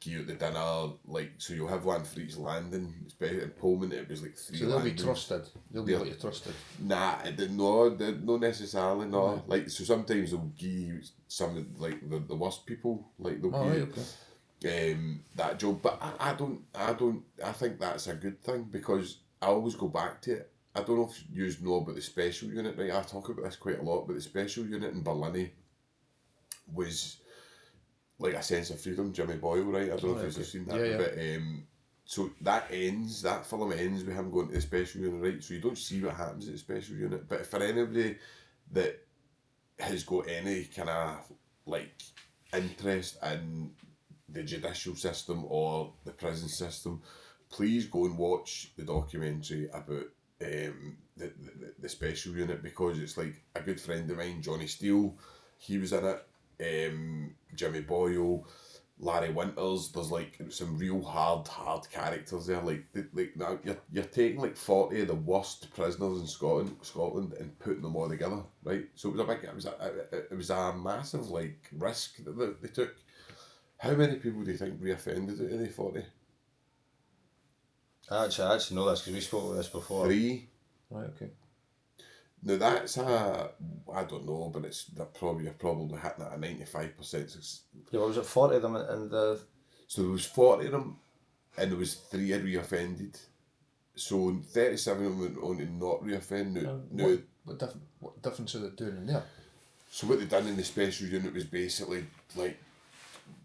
give you the dinner, like, so you'll have one for each landing. Especially in Pullman, it was like 3 So they'll landings. be trusted. They'll be like you trusted. Nah, not necessarily, no. Right. Like, so sometimes they'll give you some of like the worst people, like they'll give you that job. But I think that's a good thing, because I always go back to it. I don't know if you know about the special unit, right? I talk about this quite a lot, but the special unit in Berlin was like a sense of freedom. Jimmy Boyle, right? I don't know if you've seen that. Yeah. But so that film ends with him going to the special unit, right? So you don't see what happens at the special unit. But for anybody that has got any kind of like interest in the judicial system or the prison system, please go and watch the documentary about the special unit, because it's like a good friend of mine, Johnny Steele, he was in it. Jimmy Boyle, Larry Winters. There's like some real hard characters there. Like now you're taking like 40 of the worst prisoners in Scotland and putting them all together, right? So it was a massive like risk that they took. How many people do you think reoffended out of the 40? I actually know this because we spoke about this before. 3. Right, okay. Now that's I don't know, but you're probably hitting at a 95%. Yeah, what was it, 40 of them in the... So there was 40 of them, and there was 3 had reoffended. So 37 of them went on to not reoffend. What difference are they doing in there? So what they done in the special unit was basically like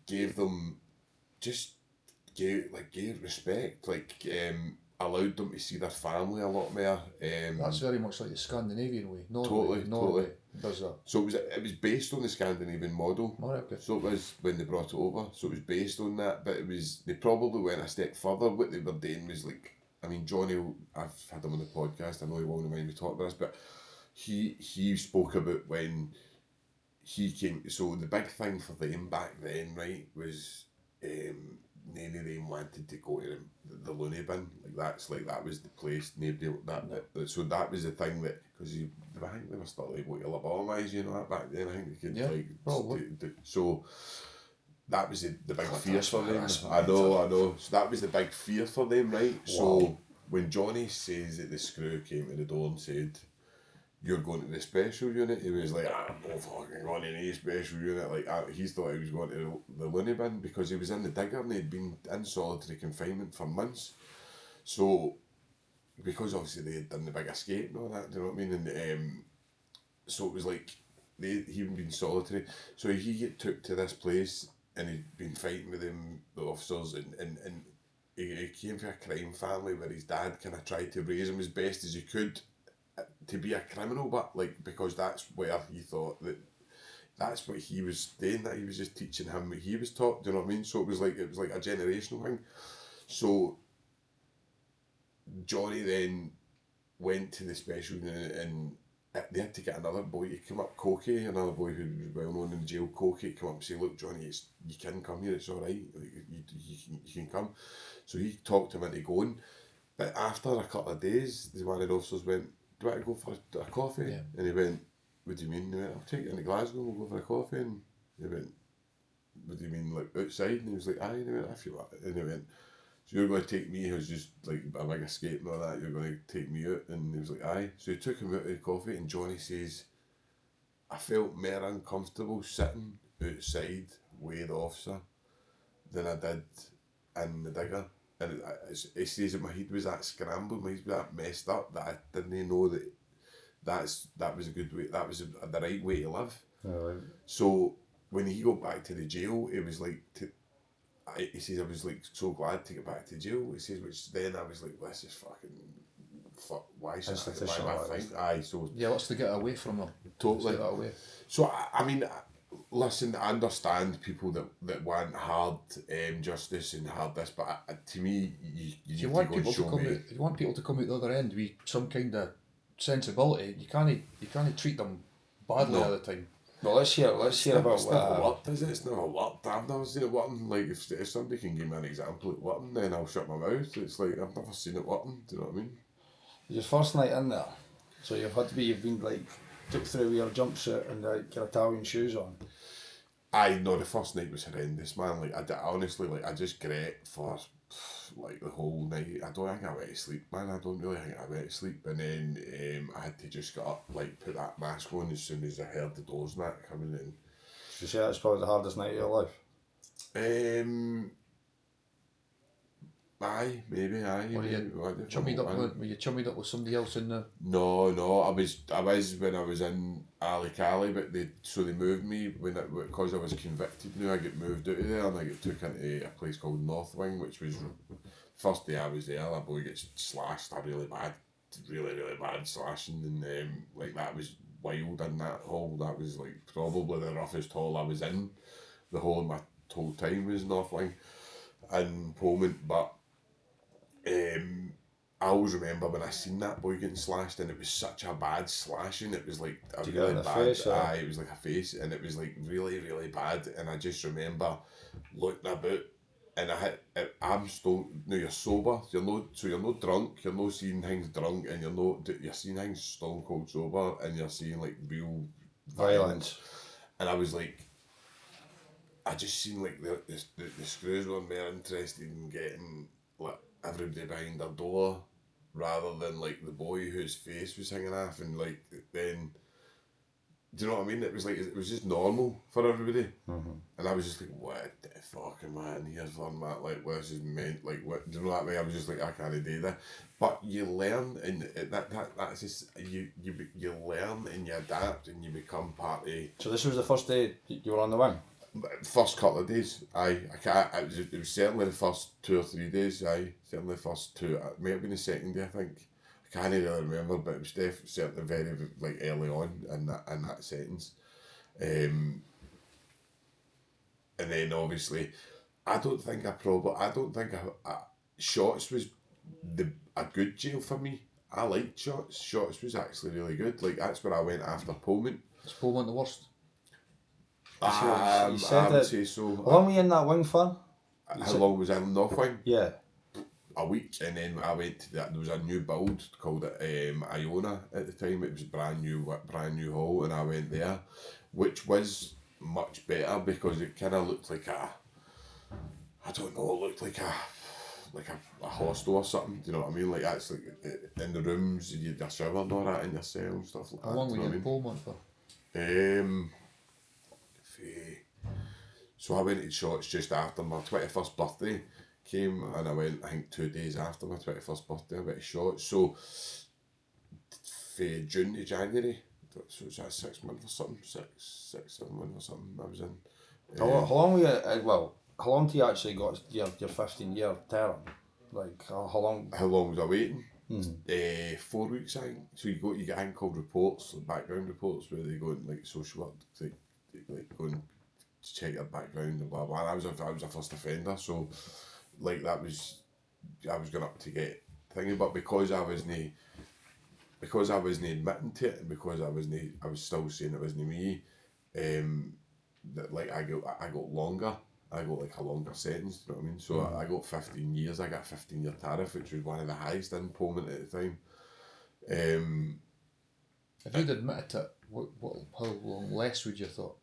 gave them gave respect, allowed them to see their family a lot more. That's very much like the Scandinavian way. Totally. Norway does that. So it was based on the Scandinavian model. Oh, okay. So it was when they brought it over. So it was based on that, but they probably went a step further. What they were doing was like, I mean, Johnny, I've had him on the podcast. I know he won't mind me talking about this, but he spoke about when he came. So the big thing for them back then, right, was none of them wanted to go to the loony bin. That was the place. Nobody so that was the thing that, because I think they were still able to lobotomise, that back then. I think they could probably. So that was the big fear for them. I know. So that was the big fear for them, right? Wow. So when Johnny says that the screw came to the door and said, "You're going to the special unit," he was like, "I'm not fucking going to any special unit." He thought he was going to the loony bin because he was in the digger and he'd been in solitary confinement for months. So, because obviously they had done the big escape and all that, do you know what I mean? And so it was like he'd been solitary. So he get took to this place and he'd been fighting with them, the officers, and he came from a crime family where his dad kind of tried to raise him as best as he could to be a criminal, but because that's where he thought that's what he was doing, that he was just teaching him what he was taught, do you know what I mean? So it was like a generational thing. So Johnny then went to the special unit and they had to get another boy to come up, Cokie, another boy who was well known in jail, Cokie, come up and say, "Look, Johnny, you can come here, it's alright, you can come." So he talked him into going, but after a couple of days, one of the officers went, "Do you want to go for a coffee?" Yeah. And he went, "What do you mean?" And he went, "I'll take you into Glasgow, we'll go for a coffee." And he went, "What do you mean, like outside?" And he was like, "Aye." And he went, "If you want." And he went, "So you're going to take me, who's just like a big escape and all that, you're going to take me out?" And he was like, "Aye." So he took him out to the coffee, and Johnny says, "I felt more uncomfortable sitting outside with the officer than I did in the digger." And he says that my head was that scrambled, my head was that messed up that I didn't know that was a good way, that was the right way to live. Right. So when he got back to the jail, it was like, he says, "I was like so glad to get back to jail." He says, which then I was like, "This is fuck, why should I think?" Aye, so Yeah, what's to get away from them? totally. Let's get that away. So I mean, listen, I understand people that want hard justice and hard this, but to me, you If you need want to go and people to show come me. out, if you want people to come out the other end with some kind of sensibility, you can't treat them badly No. all the time. Well, let's hear It's about never worked, is it? It's never worked. I've never seen it working. Like, if somebody can give me an example of working, then I'll shut my mouth. It's like, I've never seen it working, do you know what I mean? your first night in there. So you've been like took through with your jumpsuit and your Italian shoes on. Aye, no, the first night was horrendous, man. Like, honestly, I just great for like the whole night. I don't think I went to sleep, man. I don't really think I went to sleep. And then I had to just get up, like, put that mask on as soon as I heard the doors and that coming in. So you say that's probably the hardest night of your life. Aye, maybe, aye. Were you chummied up with somebody else in there? No, I was when I was in Alicali, but they moved me because I was convicted. Now I get moved out of there and I get took into a place called North Wing, which was first day I was there. That boy gets slashed really bad slashing, and like that was wild in that hall. That was like probably the roughest hall I was in. The whole of my whole time was North Wing in Pullman, but. I always remember when I seen that boy getting slashed, and it was such a bad slashing. It was like a really bad. Face, aye, it was like a face, and it was like really, really bad. And I just remember looking about, and I'm still. Now you're sober. You're not drunk. You're not seeing things drunk, and you're seeing things stone cold sober, and you're seeing like real violence. And I was like, I just seen like the screws were more interested in getting like everybody behind their door rather than like the boy whose face was hanging off, and like then Do you know what I mean? It was just normal for everybody, and I was just like, what the fucking man? Here's one man, like, what's his meant? Like, what? Do you know that way? I was just like, I can't do that. But you learn, and that's just you learn and you adapt and you become part of. So this was the first day you were on the wing? First couple of days, it was certainly the first 2 or 3 days, certainly the first two, it may have been the second day, I think. I can't really remember, but it was certainly very, like, early on in that sentence. And then obviously, I don't think Shots was a good jail for me. I liked Shots. Shots was actually really good. Like, that's where I went after Pullman. Is Pullman the worst? You said I would that. say so. How long were you in that wing for? How long was I in North Wing? Yeah. A week, and then I went to that. There was a new build called Iona at the time. It was brand new hall, and I went there, which was much better because it kind of looked like it looked like a hostel or something. Do you know what I mean? Like, that's like in the rooms, you had a shower and all that in your cell and stuff like that. How long were you in Pullman for? So I went to Shots just after my 21st birthday came, and I went, I think 2 days after my 21st birthday, I went to Shots. So for June to January, so it was that 6 months or something, 7 months or something I was in. How long were you, how long till you actually got your 15-year term? Like, how long? How long was I waiting? 4 weeks, I think. So you get a thing called reports, like background reports, where they go and, like, social work, like go and check your background and blah blah. And I was a first offender, so like I was going up to get thingy, but because I wasn't admitting to it, and because I was still saying it wasn't me, that, like, I got longer. I got, like, a longer sentence, you know what I mean? So I got 15 years. I got a 15-year tariff, which was one of the highest in Pullman at the time. If you'd admitted to it, how long less would you have thought?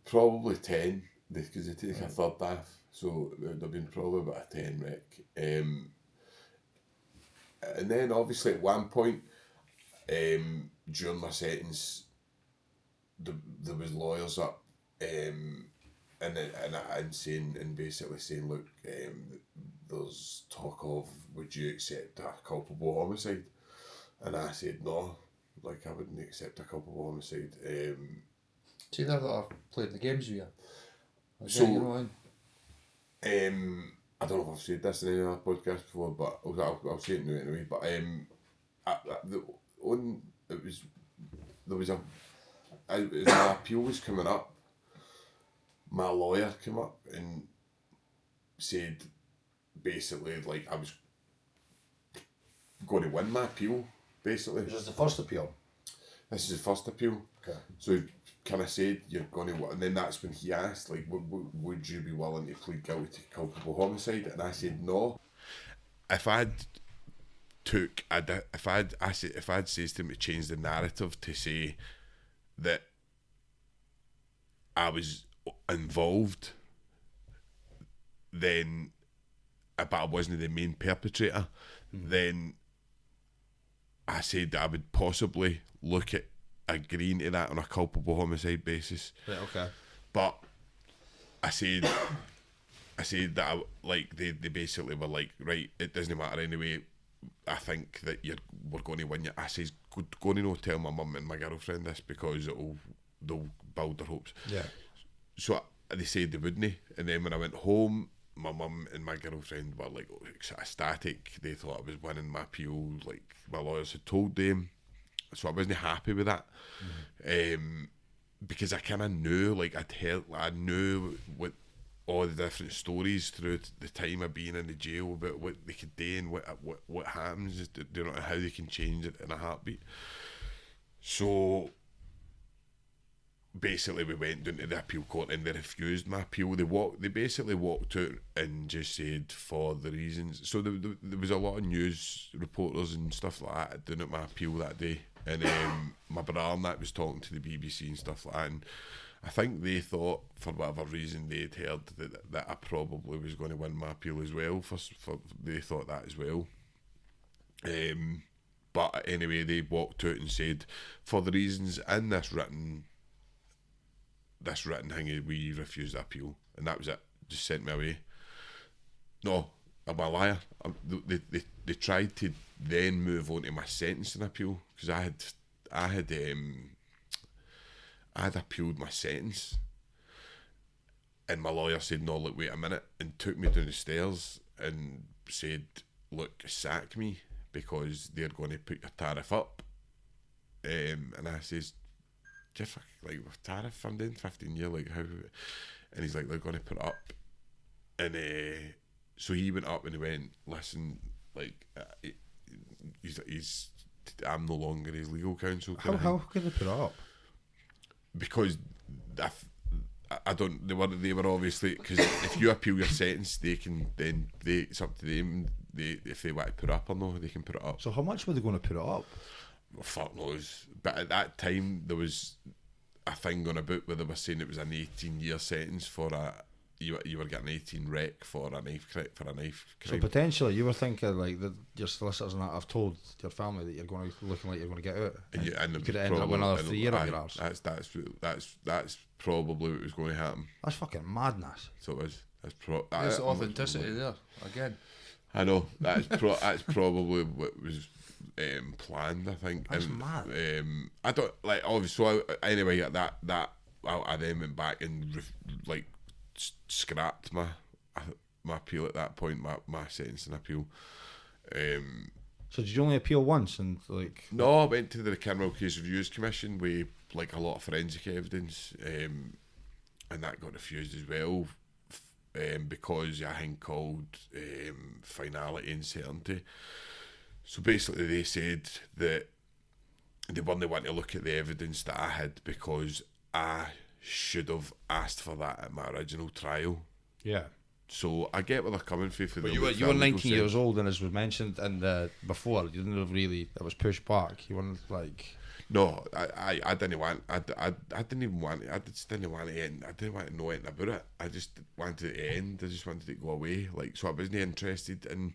Probably 10, because they take a third half, so it would have been probably about a 10 rec. And then obviously at one point, during my sentence, there was lawyers up, and saying, and basically saying, look, there's talk of, would you accept a culpable homicide? And I said no, like, I wouldn't accept a culpable homicide. See there that I've played the games with you. So, I don't know if I've said this in any other podcast before, but I'll say it now anyway. But as my appeal was coming up, my lawyer came up and said, basically, like, I was going to win my appeal, basically. Was this the first appeal? This is the first appeal. Okay. So kind of said, you're going to, and then that's when he asked, like, would you be willing to plead guilty to culpable homicide? And I said no. If I'd says to him to change the narrative to say that I was involved, then, but I wasn't the main perpetrator, then I said that I would possibly look at agreeing to that on a culpable homicide basis. Right, okay. But I said that they basically were like, right, it doesn't matter anyway. I think that we're going to win. I says, go to tell my mum and my girlfriend this, because they'll build their hopes. Yeah. So they said they wouldn't, and then when I went home, my mum and my girlfriend were like ecstatic. They thought I was winning my appeal, like my lawyers had told them. So I wasn't happy with that, because I kind of knew, like, I knew what all the different stories through the time of being in the jail about what they could do and what happens, you know, how they can change it in a heartbeat. So basically we went down to the appeal court and they refused my appeal. They basically walked out and just said, for the reasons. So there was a lot of news reporters and stuff like that doing at my appeal that day, and my brother and that was talking to the BBC and stuff like that, and I think they thought, for whatever reason, they'd heard that I probably was going to win my appeal as well. They thought that as well. But anyway, they walked out and said, for the reasons in this written this written thing, we refused to appeal, and that was it. Just sent me away. No, I'm a liar. They tried to then move on to my sentencing appeal, because I had appealed my sentence, and my lawyer said, no, look, wait a minute, and took me down the stairs and said, look, sack me, because they're going to put your tariff up. And I says, just like, tariff, I'm doing 15 years, like, how? And he's like, they're going to put it up. And so he went up and he went, listen, like, he's I'm no longer his legal counsel. How can they put it up? Because I don't. They were obviously, because if you appeal your sentence, it's up to them. If they want to put it up or no, they can put it up. So how much were they going to put it up? Well, fuck knows. But at that time, there was a thing on about where they were saying it was an 18-year sentence for you were getting 18 rec for a knife crime. So potentially you were thinking like that your solicitors and that have told your family that you're going to looking like you're going to get out, and you could have ended up with another 3 years of your arse. That's probably what was going to happen. That's fucking madness. So it was. There's authenticity there again. I know that's probably what was planned. I think that's mad. I don't like obviously. So anyway, that I then went back and scrapped my appeal at that point, my sentencing appeal. So did you only appeal once? And like no, I went to the Criminal Case Reviews Commission with like a lot of forensic evidence, and that got refused as well, because I think called finality and certainty. So basically they said that they weren't want to look at the evidence that I had because I should have asked for that at my original trial. Yeah. So I get where they're coming from. But you were 19 years old, and as was mentioned before, you didn't have really. It was pushed back. You weren't like. No, I didn't want. I didn't even want. I just didn't want to end. I didn't want to know anything about it. I just wanted it to end. I just wanted it to go away. Like, so I wasn't interested in.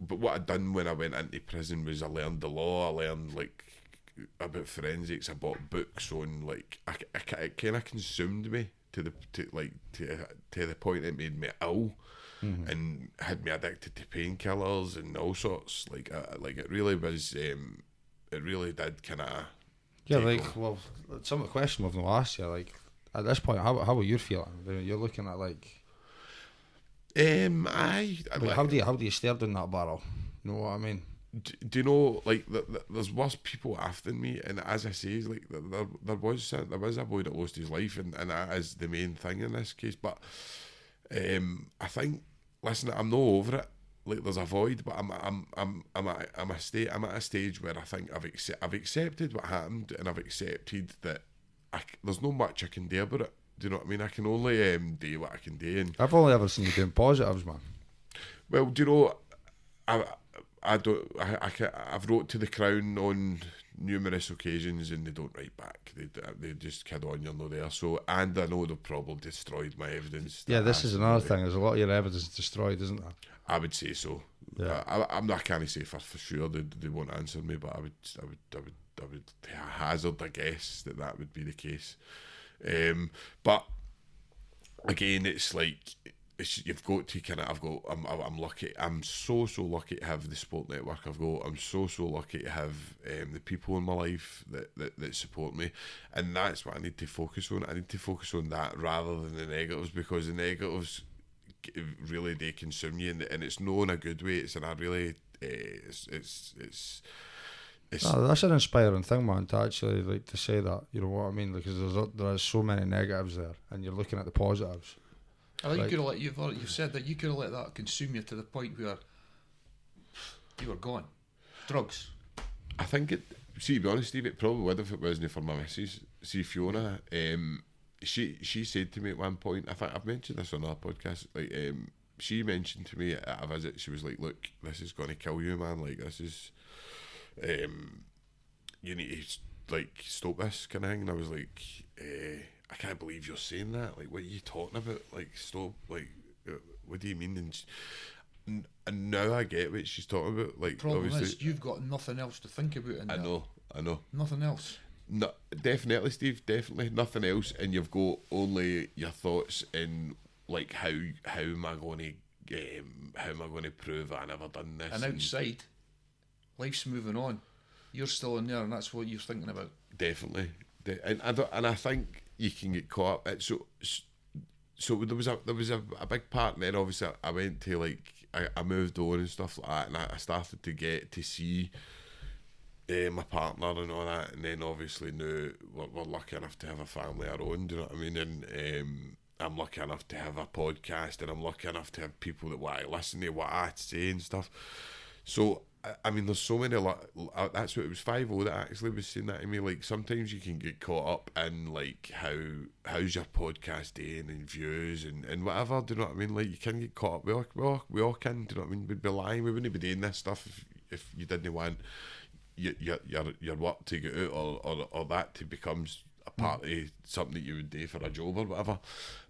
But what I'd done when I went into prison was I learned the law. I learned like about forensics. I bought books on like it kind of consumed me to the point it made me ill, and had me addicted to painkillers and all sorts. Like it really was. It really did kind of. Yeah, like on. Well, some of the question we've not asked you. Like at this point, how are you feeling? You're looking at like. How do you stare down that barrel? You know what I mean? Do you know, like, there's worse people after me, and as I say, like, there was a boy that lost his life, and that is the main thing in this case. But I think, listen, I'm not over it. Like, there's a void, but I'm at a stage where I think I've accepted what happened, and I've accepted that there's not much I can do about it. Do you know what I mean? I can only do what I can do. And I've only ever seen you doing positives, man. Well, do you know, I've wrote to the Crown on numerous occasions, and they don't write back. They just kid on, you're not there. So, and I know they've probably destroyed my evidence. Yeah, this is another thing. There's a lot of your evidence destroyed, isn't there? I would say so. Yeah. I can't say for sure they won't answer me, but I would hazard a guess that would be the case. But again, it's like you've got to kind of. I'm lucky. I'm so lucky to have the sport network I've got. I'm so lucky to have the people in my life that support me, and that's what I need to focus on. I need to focus on that rather than the negatives, because the negatives really they consume you, and it's not in a good way. It's in a really it's. That's an inspiring thing, man, to actually like to say that. You know what I mean? Because there's so many negatives there, and you're looking at the positives. I think you've said that you could have let that consume you to the point where you were gone. Drugs. I think it. See, to be honest, Steve, it probably would if it wasn't for my missus. See, Fiona, she said to me at one point. I think I've mentioned this on our podcast. Like, she mentioned to me at a visit. She was like, "Look, this is going to kill you, man. Like, this is." You need to like stop this kind of thing. And I was like, I can't believe you're saying that. Like, what are you talking about? Like, stop. Like, what do you mean? And now I get what she's talking about. Like, problem obviously, is you've got nothing else to think about. I know. Nothing else. No, definitely, Steve. Definitely nothing else, and you've got only your thoughts in like how am I going to prove I never done this? And outside, life's moving on. You're still in there, and that's what you're thinking about. Definitely, and I think you can get caught up. So there was a big part, and then obviously I went to like I moved on and stuff like that, and I started to get to see my partner and all that, and then obviously now we're lucky enough to have a family of our own. Do you know what I mean? And I'm lucky enough to have a podcast, and I'm lucky enough to have people that want to listen to what I say and stuff. So I mean, there's so many. That's what it was 5-0 that actually was saying that to me. Like sometimes you can get caught up in like how's your podcast doing and views and whatever. Do you know what I mean? Like you can get caught up. We all can. Do you know what I mean? We'd be lying. We wouldn't be doing this stuff if you didn't want your work to get out or that to become a part of something that you would do for a job or whatever.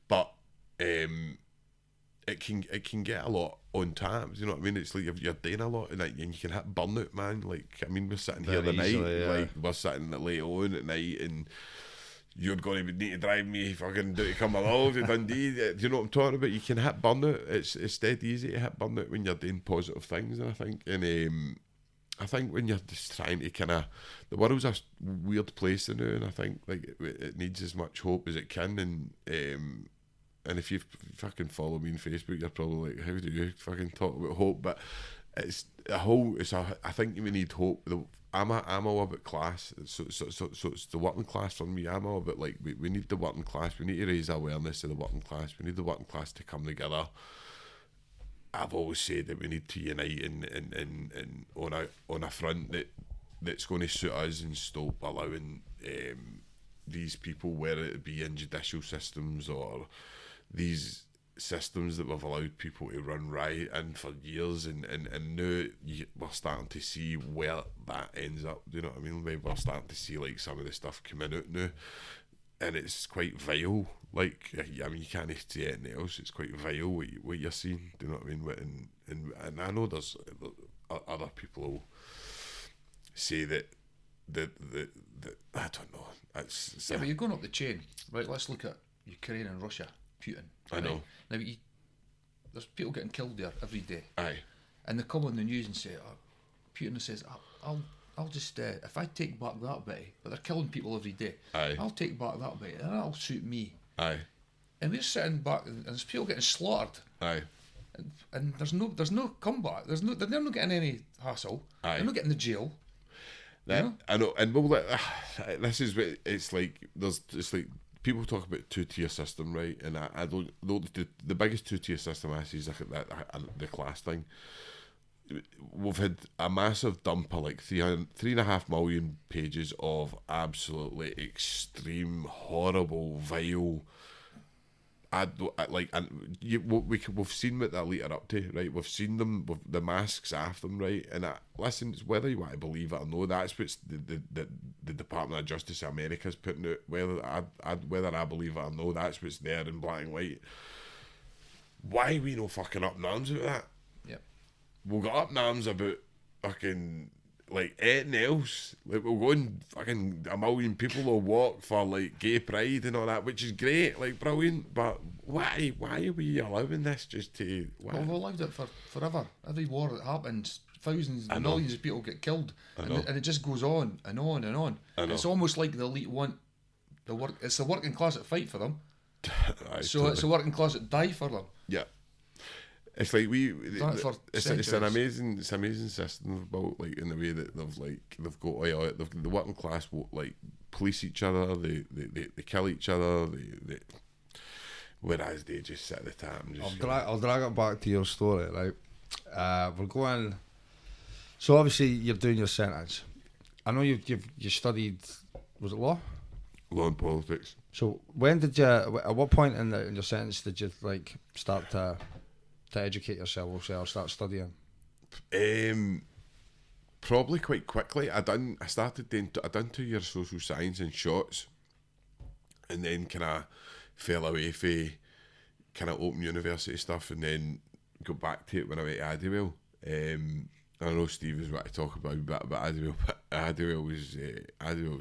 But it can get a lot on times, you know what I mean? It's like you're doing a lot and you can hit burnout, man. Like, I mean, we're sitting here the night, like we're sitting late on at night, and you're going to need to drive me fucking to come along to Dundee. Do you know what I'm talking about? You can hit burnout. It's dead easy to hit burnout when you're doing positive things, and I think when you're just trying to kind of, the world's a weird place now, and I think like it needs as much hope as it can, and if you fucking follow me on Facebook, you're probably like, how do you fucking talk about hope? But I think we need hope. I'm all about class, so it's the working class for me. I'm all about like we need the working class. We need to raise awareness of the working class. We need the working class to come together. I've always said that we need to unite and on a front that's going to suit us and stop allowing these people, whether it be in judicial systems or these systems that we've allowed people to run riot in for years, and now we're starting to see where that ends up. Do you know what I mean? We're starting to see like some of the stuff coming out now, and it's quite vile. Like, I mean, you can't say anything else. It's quite vile what you're seeing. Do you know what I mean? And I know there's other people who say that I don't know. It's Yeah, but you're going up the chain, right? Let's look at Ukraine and Russia, Putin. I know. Now, there's people getting killed there every day. Aye. And they come on the news and say, Putin says, I'll just, if I take back that bit, but they're killing people every day. Aye. I'll take back that bit, and that'll suit me. Aye. And we're sitting back, and there's people getting slaughtered. Aye. And there's no comeback. They're not getting any hassle. Aye. They're not getting the jail. I know, and well, this is what it's like. It's like people talk about two-tier system, right? And I don't. The biggest two-tier system I see is like the class thing. We've had a massive dump of like 3.5 million pages of absolutely extreme, horrible, vile. We've seen what the elite are up to, right? We've seen them with the masks off them, right? And listen, whether you want to believe it or no, that's what the Department of Justice of America's putting out. Whether I believe it or no, that's what's there in black and white. Why are we no fucking up in arms about that? Yep. We'll get up in arms about fucking like anything else. Like we'll go and fucking 1 million people will walk for like gay pride and all that, which is great, like brilliant. But why are we allowing this just to? Why? Well, we've allowed it for forever. Every war that happens, thousands and millions of people get killed, and it just goes on and on and on. It's almost like the elite want the work. It's the working class that fight for them. It's the working class that die for them. Yeah. It's like it's an amazing system about like in the way that they've got the working class will like police each other, they kill each other, whereas they just sit at the top and just. I'll drag it back to your story, right? We're going. So obviously you're doing your sentence. I know you studied. Was it law? Law and politics. So when did you? At what point in your sentence did you like start to educate yourself or start studying? Probably quite quickly. I done 2 years social science and shots, and then kind of fell away from kind of open university stuff, and then got back to it when I went to Adderall. I know Steve is what to talk about Adderall, but Adderall was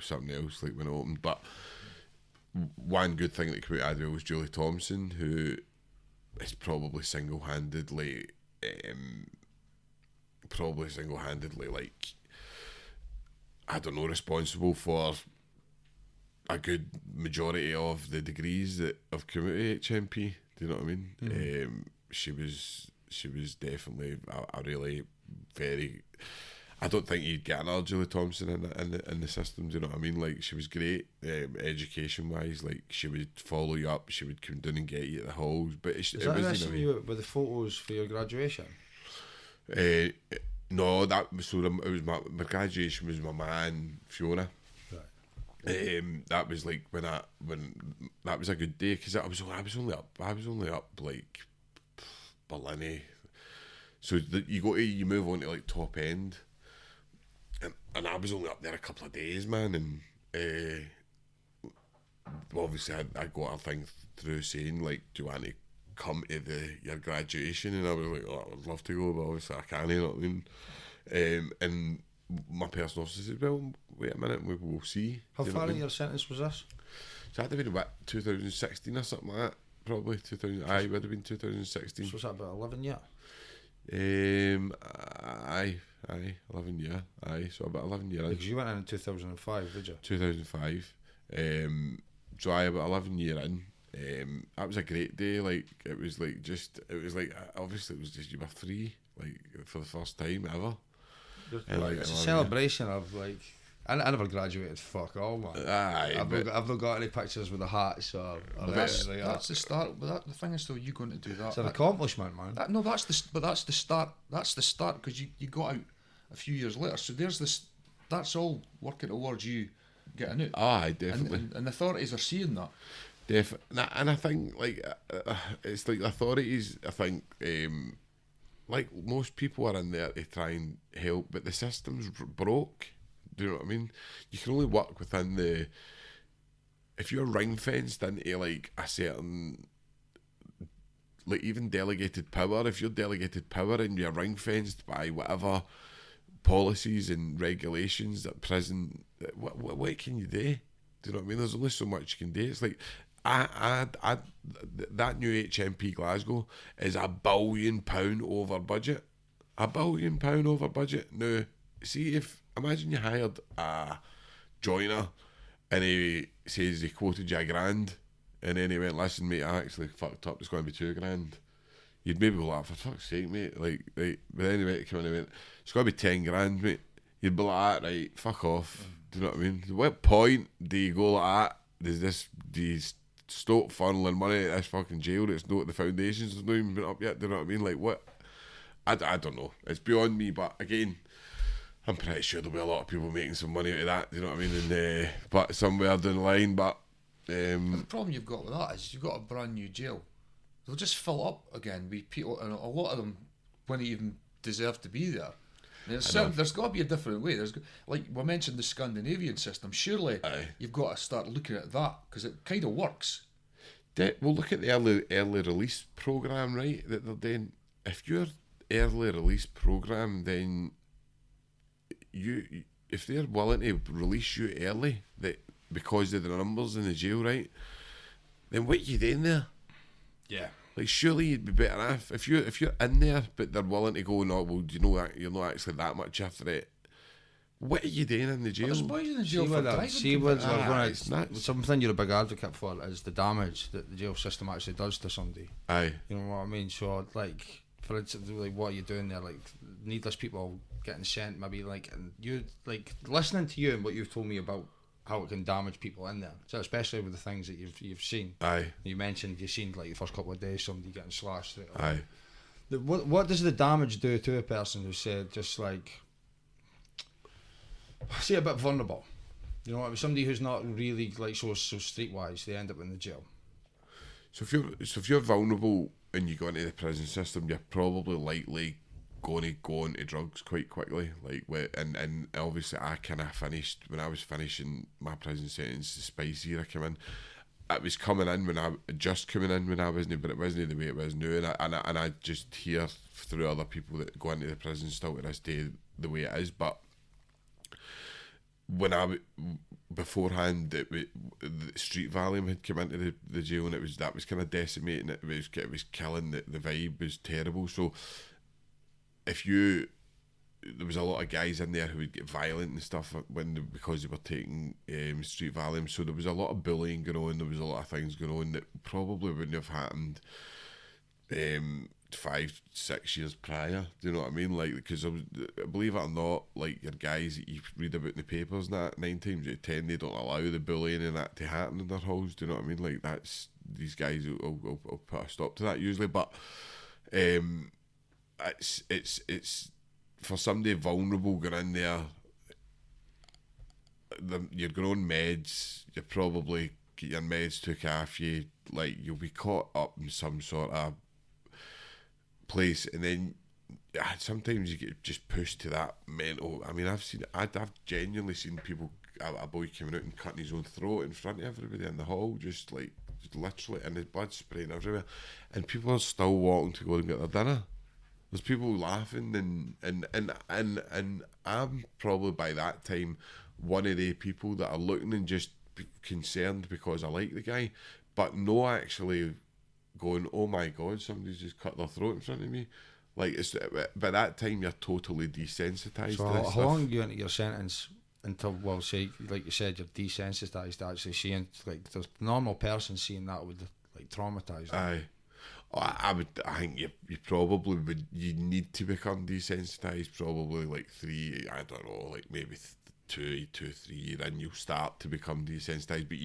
something else, like, when it opened. But one good thing that came out of Adderall was Julie Thompson, who is probably single-handedly, like, I don't know, responsible for a good majority of the degrees that have come out of HMP. Do you know what I mean? Mm-hmm. She was definitely a really very. I don't think you'd get another Julie Thompson in the system. Do you know what I mean? Like, she was great, education wise. Like, she would follow you up. She would come down and get you at the halls. But Is that messing you with the photos for your graduation? No, that was it was my graduation was my man Fiona. That was like when that was a good day, because I was only up like Berlin. So you move on to like top end, and I was only up there a couple of days, man, and obviously I got a thing through saying, like, do you want to come to your graduation? And I was like, oh, I'd love to go, but obviously I can't, you know what I mean? And my personal officer said, well, wait a minute, we'll see. How far in your sentence was this? So that would have been about 2016 or something like that, probably. It would have been 2016. So was that about 11 years? Aye, 11 year, aye, so about 11 years. Because you went in 2005, did you? 2005. So I about 11 year in. That was a great day. Like, it was like obviously it was just you were free, like, for the first time ever. And, like, it's a celebration of, like, I never graduated, fuck all, man. Aye, I've not got any pictures with the hats or that's the start. But the thing is, though, you going to do that. It's an accomplishment, man. That's the start. That's the start, because you got out a few years later. So there's this. That's all working towards you getting out. Aye, definitely. And authorities are seeing that. Definitely, and I think, like, it's like authorities. I think, like, most people are in there to try and help, but the system's broke. Do you know what I mean? You can only work within the. If you're ring fenced into, like, a certain, like, even delegated power. If you're delegated power and you're ring fenced by whatever policies and regulations that prison, what can you do? Do you know what I mean? There's only so much you can do. It's like, that new HMP Glasgow is £1 billion over budget. £1 billion over budget. Now, see, imagine you hired a joiner and he says he quoted you £1,000, and then he went, listen, mate, I actually fucked up, it's going to be £2,000. You'd maybe go like, for fuck's sake, mate. Like, but anyway, it came in and went, it's going to be £10,000, mate. You'd be like, right, fuck off. Do you know what I mean? At what point do you go like that? Do you stop funneling money at this fucking jail that's not, the foundations has not even been up yet? Do you know what I mean? Like, what? I don't know. It's beyond me, but again, I'm pretty sure there'll be a lot of people making some money out of that. Do you know what I mean? And but somewhere down the line, but the problem you've got with that is you've got a brand new jail. They'll just fill up again with people, and a lot of them wouldn't even deserve to be there. There's got to be a different way. Like we mentioned, the Scandinavian system. Surely you've got to start looking at that, because it kind of works. Well, look at the early release program, right? That they're doing. If you're early release program, then if they're willing to release you early, that because of the numbers in the jail, right? Then what are you doing there? Yeah. Like, surely you'd be better off if you're in there, but they're willing to go, no, well, do you know that you're not actually that much a threat? What are you doing in the jail? There's boys in the jail for driving. Something you're a big advocate for is the damage that the jail system actually does to somebody. Aye. You know what I mean? So, like, for instance, like, what are you doing there? Like, needless people getting sent, maybe, like, and you, like, listening to you and what you've told me about how it can damage people in there. So especially with the things that you've seen. Aye. You mentioned you've seen, like, the first couple of days somebody getting slashed. Aye. What does the damage do to a person who said just like, say, a bit vulnerable? You know, somebody who's not really like so streetwise, they end up in the jail. So if you're vulnerable and you go into the prison system, you're probably likely going to go into drugs quite quickly. Like, and obviously I kind of finished when I was finishing my prison sentence. The spice era came in. It was coming in when I wasn't, but it wasn't the way it was now. And I just hear through other people that go into the prison still to this day the way it is. But when beforehand, the street volume had come into the jail, and that was kind of decimating it. It was killing the vibe was terrible. So there was a lot of guys in there who would get violent and stuff because they were taking street volume. So there was a lot of bullying going on. There was a lot of things going on that probably wouldn't have happened 5-6 years prior. Do you know what I mean? Like, because believe it or not, like your guys that you read about in the papers and that, 9 times out of 10 they don't allow the bullying and that to happen in their halls. Do you know what I mean? Like, that's, these guys will put a stop to that usually. But it's for somebody vulnerable going in there, you're going on meds, you probably get your meds took off you, like you'll be caught up in some sort of place, and then sometimes you get just pushed to that mental. I mean, I've genuinely seen people, a boy coming out and cutting his own throat in front of everybody in the hall, just literally, and his blood spraying everywhere, and people are still walking to go and get their dinner. There's people laughing, and I'm probably by that time one of the people that are looking and just concerned because I like the guy, but no actually going, oh my god, somebody's just cut their throat in front of me. Like, it's by that time you're totally desensitized. So to this how stuff. long are you into your sentence until, well, say, like you said, you're desensitized to actually seeing, like, the normal person seeing that would, like, traumatise them? Aye. I think you probably would. You need to become desensitized. Probably like 3. I don't know, like maybe 2, 3 years in, you'll start to become desensitized. But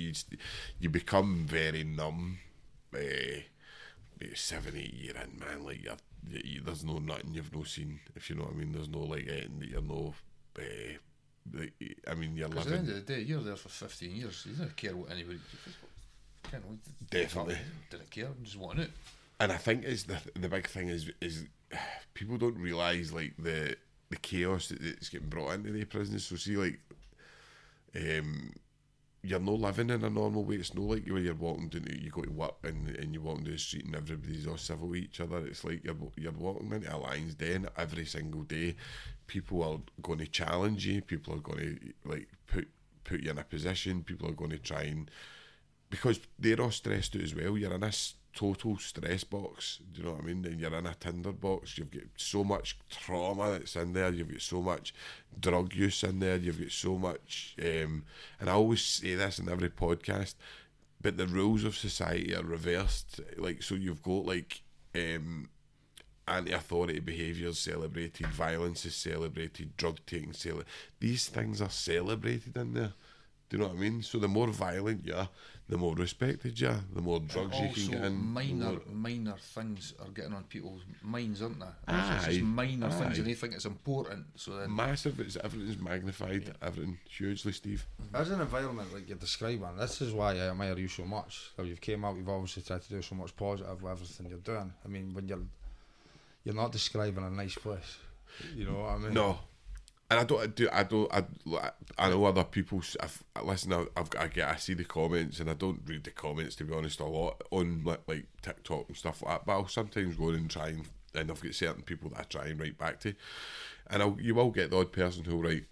you become very numb. Maybe 7, 8 years in, man. Like there's no nothing you've no seen. If you know what I mean. There's no like anything that you're no. I mean, you're living. At the end of the day, you're there for 15 years. You don't care what anybody. Definitely didn't care. Just wanted it. And I think is the big thing is people don't realise like the chaos that's getting brought into the prisons. So see, like you're not living in a normal way. It's not like when you're walking down, you go to work and you're walking down the street and everybody's all civil with each other. It's like you're walking into a lion's den every single day. People are going to challenge you. People are going to like put you in a position. People are going to try and, because they're all stressed out as well. You're in this total stress box, do you know what I mean? And you're in a tinder box. You've got so much trauma that's in there. You've got so much drug use in there. You've got so much, and I always say this in every podcast, but the rules of society are reversed. Like, so you've got like anti-authority behaviours celebrated, violence is celebrated, drug taking celebrated. These things are celebrated in there. Do you know what I mean? So the more violent you are, the more respected you are, the more drugs you can get in. Minor things are getting on people's minds, aren't they? It's just minor things, and they think it's important. So then massive. Everything's magnified. Yeah. Everything hugely, Steve. As an environment like you're describing, this is why I admire you so much. How you've came out, you've obviously tried to do so much positive with everything you're doing. I mean, when you're not describing a nice place. You know what I mean? No. And I know other people. I see the comments, and I don't read the comments, to be honest, a lot on like TikTok and stuff like that. But I'll sometimes go in and try and I've got certain people that I try and write back to, and you will get the odd person who'll write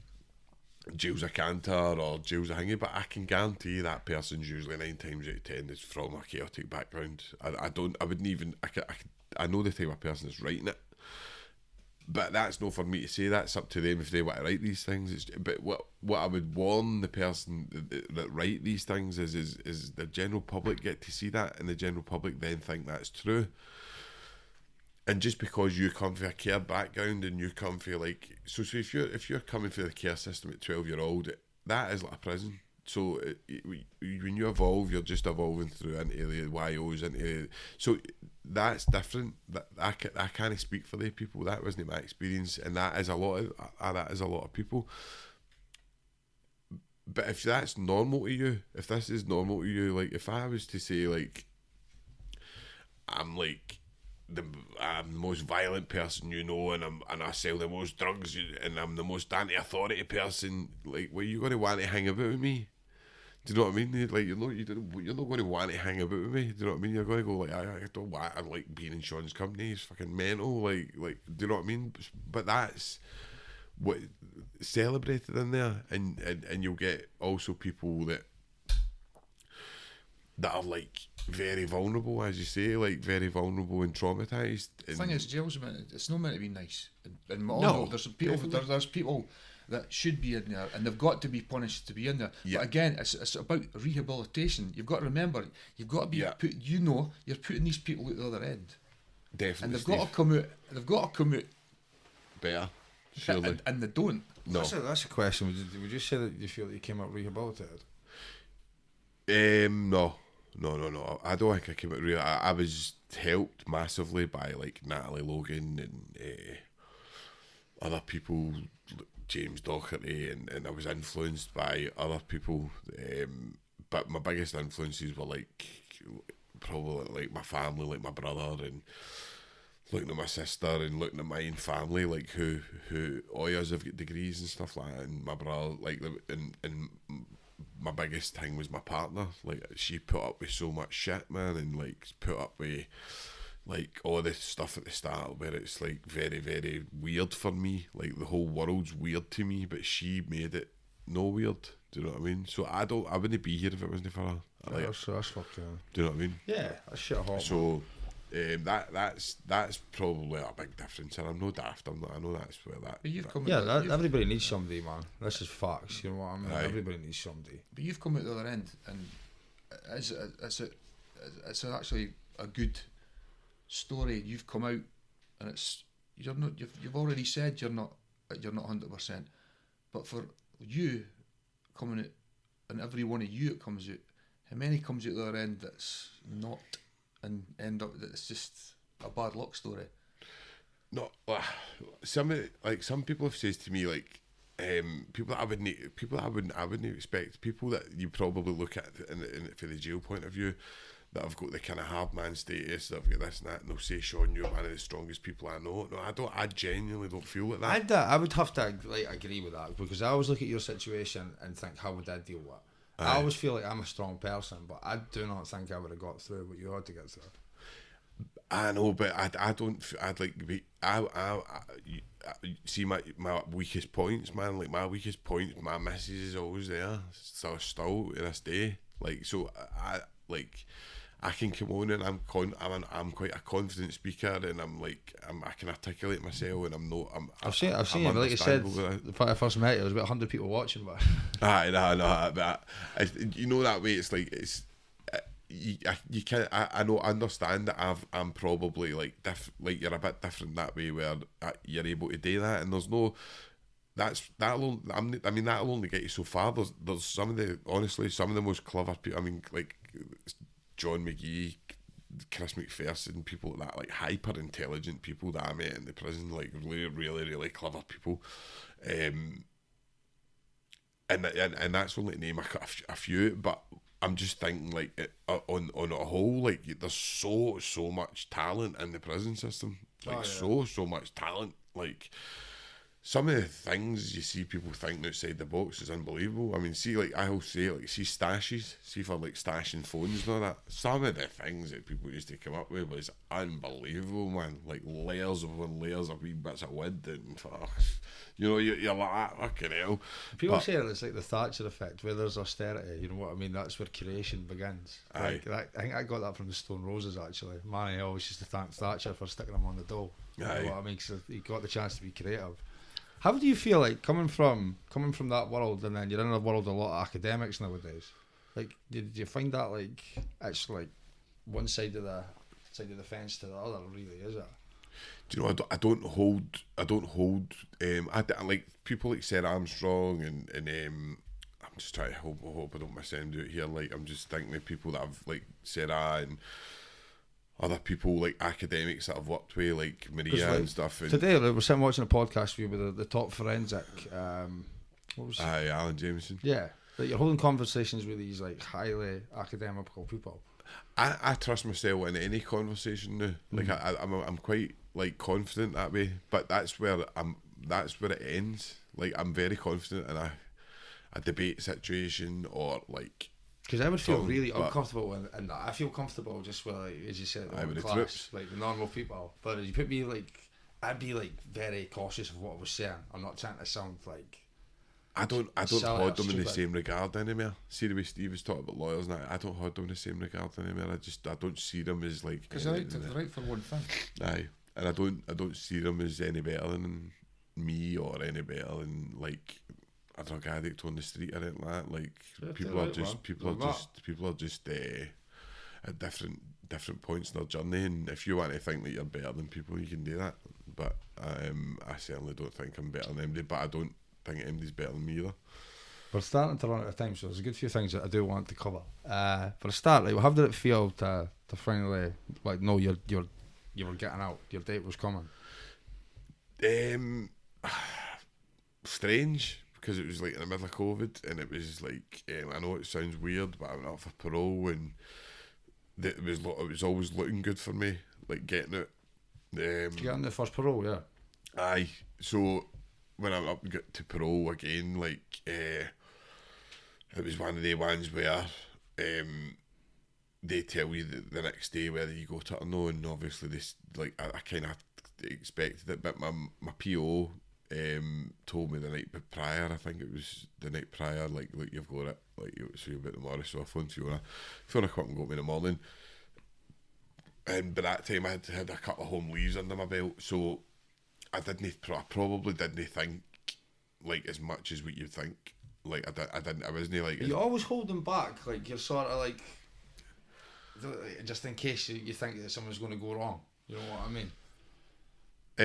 jail's a canter or jail's a hingy, but I can guarantee you that person's usually 9 times out of 10 is from a chaotic background. I know the type of person that's writing it. But that's not for me to say. That's up to them if they want to write these things. But what I would warn the person that write these things is the general public get to see that, and the general public then think that's true. And just because you come from a care background and you come from like so if you're coming through the care system at 12-year-old, that is like a prison. So when you evolve, you're just evolving through into the YOs, so that's different. I can't speak for the people. That wasn't my experience, and that is a lot of people. But if that's normal to you, if this is normal to you, like if I was to say like I'm the most violent person you know, and I sell the most drugs, and I'm the most anti-authority person, like, well, you going to want to hang about with me? Do you know what I mean? Like, you're not going to want to hang about with me. Do you know what I mean? You're going to go like, I don't want. I like being in Sean's company. He's fucking mental. Like, do you know what I mean? But that's what celebrated in there, and you'll get also people that are like very vulnerable, as you say, like very vulnerable and traumatised. The thing is, jail's it's not meant to be nice. And No, there's some people. There's people that should be in there, and they've got to be punished to be in there. Yeah. But again, it's about rehabilitation. You've got to remember, you've got to be Yeah. put. You know, you're putting these people at the other end, Definitely, and they've Steve. got to come out. They've got to come out, Better, surely. and they don't. No. That's a question. Would you say that you feel that you came out rehabilitated? No. I don't think I came out real. I was helped massively by like Natalie Logan and other people, James Docherty, and I was influenced by other people. But my biggest influences were like probably like my family, like my brother, and looking at my sister and looking at my own family, like who all of us have got degrees and stuff like that, and my brother, like, and my biggest thing was my partner. Like, she put up with so much shit, man, and like put up with like all this stuff at the start where it's like very, very weird for me. Like the whole world's weird to me, but she made it no weird. Do you know what I mean? So I wouldn't be here if it wasn't for her. Like, That's fucked, yeah. do you know what I mean? Yeah, that's shit hot. So that's probably a big difference, and I'm no daft. I know that's where that. But you've come. Yeah, out, everybody needs somebody, man. This is facts. You know what I mean? Aye. Everybody needs somebody. But you've come out the other end, and it's actually a good story. You've come out, and you're not. You've already said you're not 100%. But for you coming out, and every one of you that comes out, how many comes out the other end that's not, and end up that it's just a bad luck story? No, some people have said to me like, people that I wouldn't expect, people that you probably look at for the jail point of view, that have got the kind of hard man status, that have got this and that, and they'll say, Sean, you're one of the strongest people I know. No, I genuinely don't feel like that. I would have to like agree with that, because I always look at your situation and think, how would I deal with it? I always feel like I'm a strong person, but I do not think I would have got through what you had to get through. I know, but I don't. I'd like to be. See my weakest points, man. Like my weakest points, my missus is always there. Still to this day. Like, so I can come on and I'm quite a confident speaker, and I can articulate myself, and I've seen it, like you said, the part I first met you, there was about 100 people watching, but no, but you know that way. It's like you can. I know, understand that I'm probably like you're a bit different that way, where you're able to do that, and there's no. That'll only get you so far. There's some of the most clever people. I mean, like John McGee, Chris McPherson, people like that, like hyper intelligent people that I met in the prison, like really, really, really clever people. And that's only to name a few, but I'm just thinking like on a whole, like there's so much talent in the prison system, like so much talent, like. Some of the things you see people thinking outside the box is unbelievable. I mean, see, like I'll say, like see stashes, see for like stashing phones and all that. Some of the things that people used to come up with was unbelievable, man. Like layers of wee bits of wood, and you know, you're like, ah, fucking hell. People say it's like the Thatcher effect, where there's austerity. You know what I mean? That's where creation begins. Aye. Like, I think I got that from the Stone Roses, actually. Manny always used to thank Thatcher for sticking him on the dole. You know what I mean? Because he got the chance to be creative. How do you feel like coming from that world, and then you're in a world of a lot of academics nowadays? Like, do you find that like it's like one side of the fence to the other? Really, is it? Do you know? I don't hold. I like people like Sarah Armstrong and I'm just trying to hope I don't miss anything out here. Like, I'm just thinking of people that have like Sarah and other people, like academics that I've worked with, like Maria and stuff. And today, we're sitting watching a podcast with you with the top forensic. What was it? Alan Jameson. Yeah, like you're holding conversations with these like highly academical people. I trust myself in any conversation now. Like I'm quite like confident that way, but that's where it ends. Like I'm very confident in a debate situation, or like. Because I would feel really uncomfortable in that. I feel comfortable just with, like, as you said, the class, like the normal people. But as you put me like I'd be like very cautious of what I was saying. I'm not trying to sound like. I don't Silly or hold them in the stupid. same regard anymore. See the way Steve was talking about lawyers and that, I don't hold them in the same regard anymore. I don't see them as like, Because they're right for one thing. aye, and I don't see them as any better than me or any better than like a drug addict on the street or anything like that. Like Yeah, people they're are right, just man. people are just at different points in their journey, and if you want to think that you're better than people, you can do that. But I certainly don't think I'm better than anybody, but I don't think anybody's better than me either. We're starting to run out of time, so there's a good few things that I do want to cover. For a start, like, how did it feel to finally like know you were getting out, your date was coming? Strange, because it was like in the middle of COVID, and it was like I know it sounds weird, but I went out for parole, and it was always looking good for me, like getting it. Did you get on the first parole? Yeah. Aye, so when I up got to parole again, like it was one of the ones where they tell you the next day whether you go to it or no, and obviously this, like I kind of expected it, but my PO told me the night prior, I think it was the night prior, like, look, you've got it, like, so you're about tomorrow. So I phoned Fiona come and got me in the morning, and by that time I had a couple of home leaves under my belt, so I probably didn't think like as much as what you'd think. Like I wasn't like. You always hold them back, like you're sort of like, just in case you think that something's going to go wrong. You know what I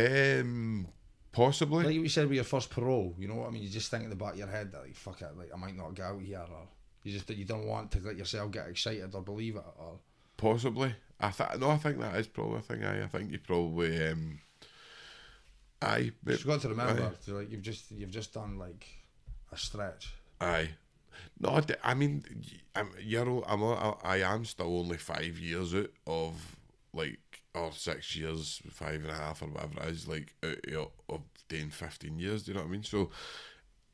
mean? Possibly. Like you said with your first parole, you know what I mean? You just think in the back of your head that, like, fuck it, like I might not get out here, or you don't want to let yourself get excited or believe it, or possibly. I think that is probably a thing. I think you probably you've got to remember, like you've just done like a stretch. Aye. No, I mean, I am still only 5 years out of like, or 6 years, 5.5 or whatever it is, like out of doing 15 years. Do you know what I mean? So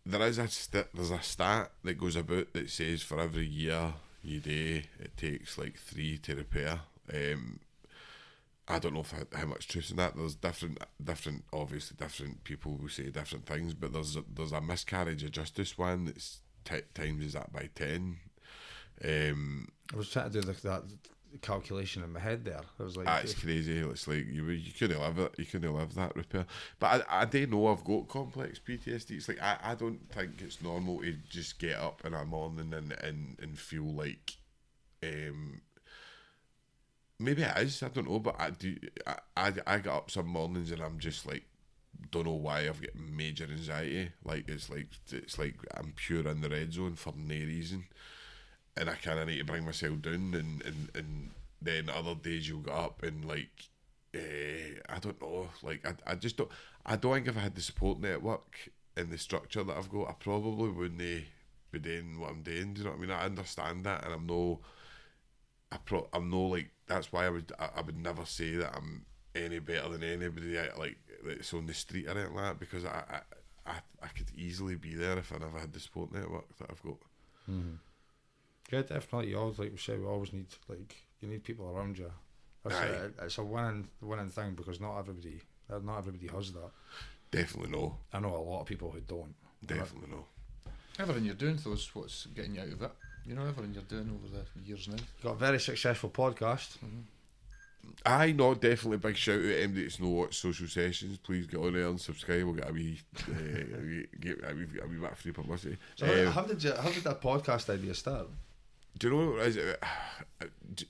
there is there's a stat that goes about that says for every year you do, it takes like 3 to repair. I don't know how much truth in that. There's different obviously different people who say different things, but there's a miscarriage of justice one that's times that by 10. I was trying to do that calculation in my head there. I was like, it's crazy. It's like you couldn't live it. You couldn't live that repair. But I do know I've got complex PTSD. It's like I don't think it's normal to just get up in a morning and feel like maybe it is, I don't know, but I get up some mornings and I'm just like, don't know why I've got major anxiety. Like it's like I'm pure in the red zone for no reason, and I kind of need to bring myself down. And then other days you'll get up and like I don't know. Like I just don't. I don't think if I had the support network and the structure that I've got, I probably wouldn't be doing what I'm doing. Do you know what I mean? I understand that, and I'm no like, that's why I would never say that I'm any better than anybody like that's on the street or anything like that, because I could easily be there if I never had the support network that I've got. Mm-hmm. Yeah, definitely. You always, like we say, we always need, like, you need people around you. It's a winning thing, because not everybody has that. Definitely no. I know a lot of people who don't. Definitely no. Everything you're doing, though, is what's getting you out of it. You know, everything you're doing over the years now. You've got a very successful podcast. Mm-hmm. Aye, no, definitely big shout out to anybody that's know what social sessions. Please get on there and subscribe. We'll get a wee bit of free publicity. So how did that podcast idea start? Do you know what it is?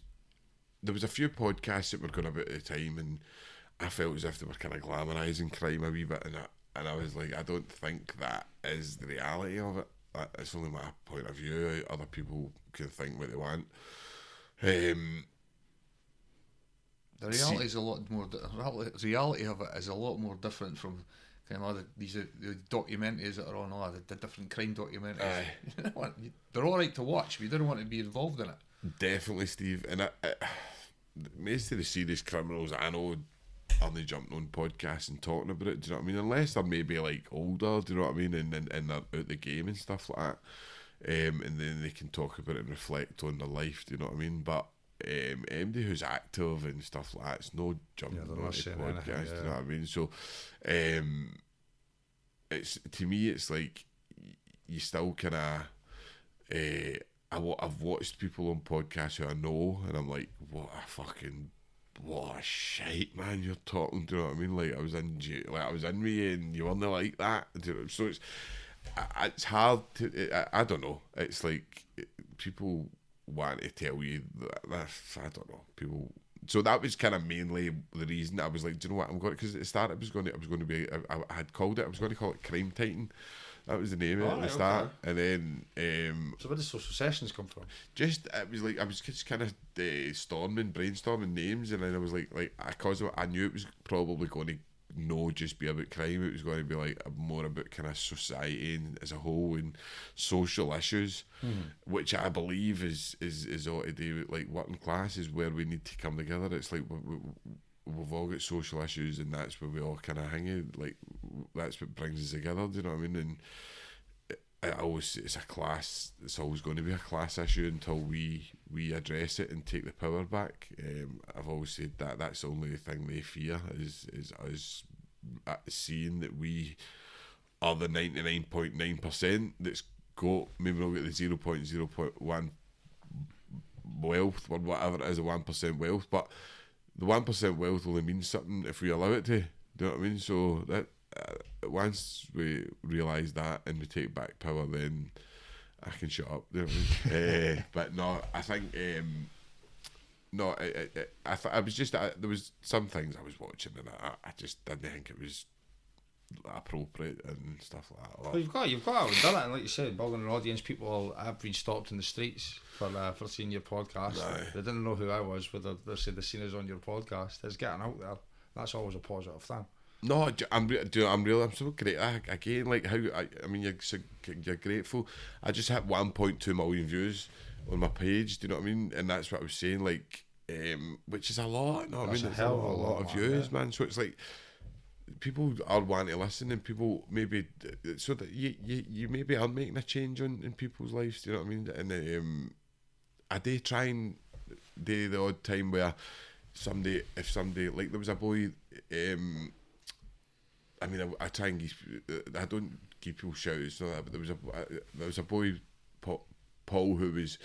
There was a few podcasts that were going about at the time, and I felt as if they were kind of glamorising crime a wee bit, and I was like, I don't think that is the reality of it. It's only my point of view. Other people can think what they want. The reality is a lot more. The reality of it is a lot more different from kind of these the documentaries that are on. The different crime documentaries. You know what? They're all right to watch, but you don't want to be involved in it. Definitely, Steve. And most of the serious criminals I know aren't jumping on podcasts and talking about it. Do you know what I mean? Unless they're maybe like older. Do you know what I mean? And they're out the game and stuff like that. And then they can talk about it and reflect on their life. Do you know what I mean? But anybody who's active and stuff like that, it's no jumping they're on not the saying podcast, anything, you know what I mean? So it's, to me, it's like you still kind of I've watched people on podcasts who I know, and I'm like, what a shite, man, you're talking, do you know what I mean? Like, I was in me, and you weren't like that. So it's hard to, I don't know. It's like people want to tell you that, I don't know, people. So that was kind of mainly the reason I was like, do you know what, I'm going, because at the start I was going to be, I had called it, I was going to call it Crime Titan. That was the name of it at the start, okay. And then so where did social sessions come from? Just, it was like I was just kind of brainstorming names, and then I was like because I knew it was probably going to just be about crime. It was going to be like more about kind of society and as a whole and social issues, which I believe is all to do with like working class, is where we need to come together. It's like we've all got social issues, and that's where we all kind of hang out. Like, that's what brings us together, do you know what I mean? And it's always going to be a class issue until we address it and take the power back. I've always said that's the only thing they fear is us seeing that we are the 99.9% that's got, maybe not got the 0.01 wealth or whatever it is, a 1% wealth, but the 1% wealth only means something if we allow it to. Do you know what I mean? So that once we realise that and we take back power, then I can shut up. Do you know what I mean? But no, I think I was just there was some things I was watching, and I just didn't think it was appropriate and stuff like that. Well, you've got out and done it, and like you said, building an audience. People have been stopped in the streets for seeing your podcast. Aye. They didn't know who I was, whether they said they seen us on your podcast. It's getting out there. That's always a positive thing. No, I'm so great. Again, like how I mean, you're grateful. I just hit 1.2 million views on my page. Do you know what I mean? And that's what I was saying. Like, which is a lot. No, I mean, it's a lot of views, man. So it's like, people are wanting to listen, and people maybe, so that you maybe are making a change in people's lives. Do you know what I mean? And I do try and do the odd time where if somebody like, there was a boy. I mean, I try and give, I don't give people shouts, but there was a boy, Paul, who was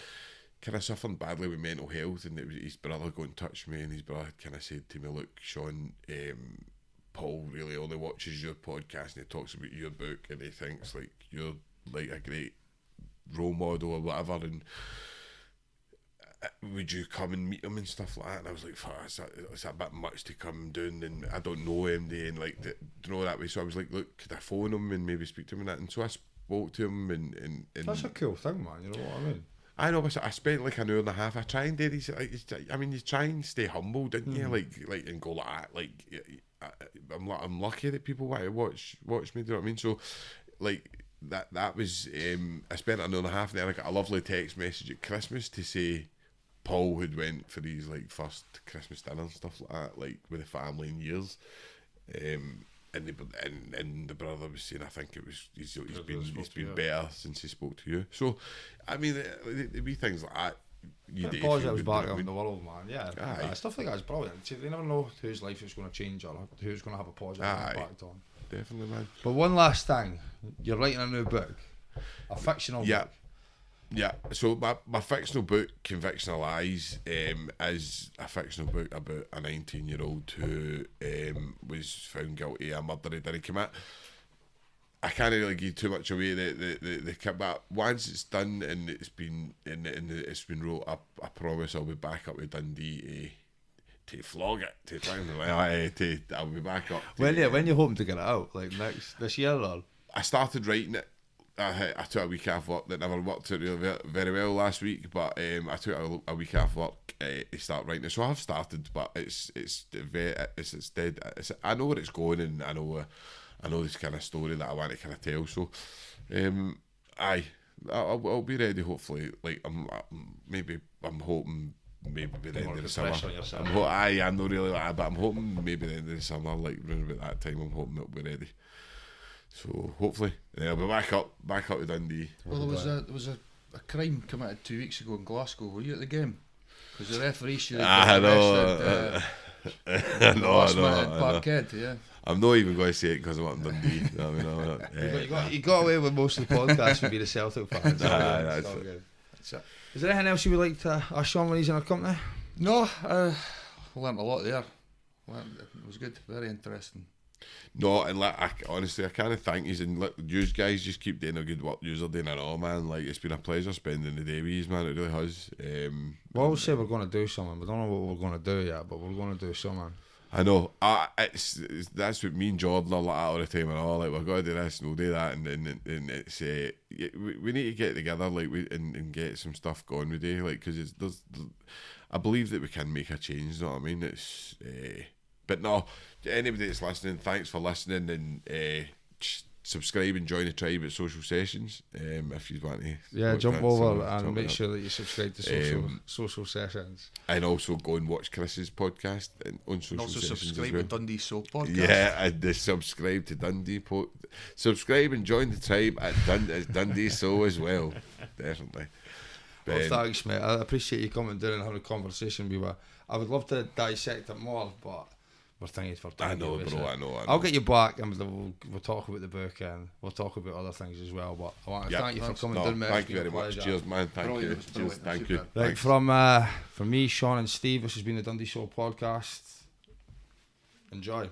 kind of suffering badly with mental health, and it was his brother got in touch with me, and his brother kind of said to me, look, Sean, Paul really only watches your podcast and he talks about your book, and he thinks like you're like a great role model or whatever, and would you come and meet him and stuff like that? And I was like, fuck, it's a bit much to come down, and I don't know him, and like, you know, that way. So I was like, look, could I phone him and maybe speak to him and that? And so I spoke to him, and that's a cool thing, man. You know what I mean? I know, but I spent like an hour and a half. I try and do these, like, I mean, you try and stay humble, didn't you? Like, and go like that. Like, I'm lucky that people want to watch me. Do you know what I mean? So, like, that was I spent an hour and a half, and then I got a lovely text message at Christmas to say Paul had went for his like first Christmas dinner and stuff like that, like with the family in years, and the brother was saying, I think it was he's been better since he spoke to you. So, I mean, the wee things like that. Positives back out in the world, man. Yeah, Aye. Stuff like that is brilliant. See, they never know whose life is going to change or who's going to have a positive impact on. Definitely, man. But one last thing, you're writing a new book, a fictional book. Yeah, so my fictional book, Conviction Lies, is a fictional book about a 19-year-old who was found guilty of a murder he didn't commit. I can't really give too much away. But once it's done and it's been wrote up, I promise I'll be back up with Dundee to flog it, to try and I'll be back up. When you hoping to get it out? Like this year or? I started writing it. I took a week off work that never worked out really very well last week, but I took a week off work to start writing it. So I've started, but it's dead. I know where it's going, and I know this kind of story that I want to kind of tell. So, I'll be ready. Hopefully, like I'm hoping maybe by the end of the summer. I'm not really like that, but I'm hoping maybe the end of the summer, like around about that time, I'm hoping it'll be ready. So hopefully, I'll be back up to Dundee. Well, there was a crime committed 2 weeks ago in Glasgow. Were you at the game? Because the referee should I have know. last minute at Parkhead, yeah. I'm not even going to say it because I'm up in Dundee. I mean, You got away with most of the podcast would be the Celtic fans. That's it. Is there anything else you would like to ask Sean when he's in our company? No, I learnt a lot there. It was good, very interesting. No, and like, honestly, I kind of thank you, and you guys just keep doing a good work. You're doing it all, man. Like, it's been a pleasure spending the day with you, man. It really has. Well, we'll say we're going to do something. We don't know what we're going to do yet, but we're going to do something. I know. It's that's what me and Jordan are like all the time and all. Like, we've got to do this and we'll do that, and it's we need to get together, like, and get some stuff going with it, like, because I believe that we can make a change. You know what I mean? It's but no, anybody that's listening, thanks for listening, and subscribe and join the tribe at Social Sessions. If you want to, jump over and make sure that you subscribe to Social Sessions, and also go and watch Chris's podcast on Social And also Sessions subscribe as well. to Dundee Soap Podcast. Yeah, and subscribe to Dundee. Subscribe and join the tribe at Dundee So as well. Definitely. Well, thanks, mate. I appreciate you coming down and having a conversation with me. I would love to dissect it more, but we're thinking for time. I know, bro. I know. I'll get you back, and we'll talk about the book, and we'll talk about other things as well. But I want to thank you for coming down, mate. Thank you very much. Cheers, man. Thank you. Brilliant. Cheers. Thank you. Right, from me, Sean, and Steve. This has been the Dundee Soul Podcast. Enjoy.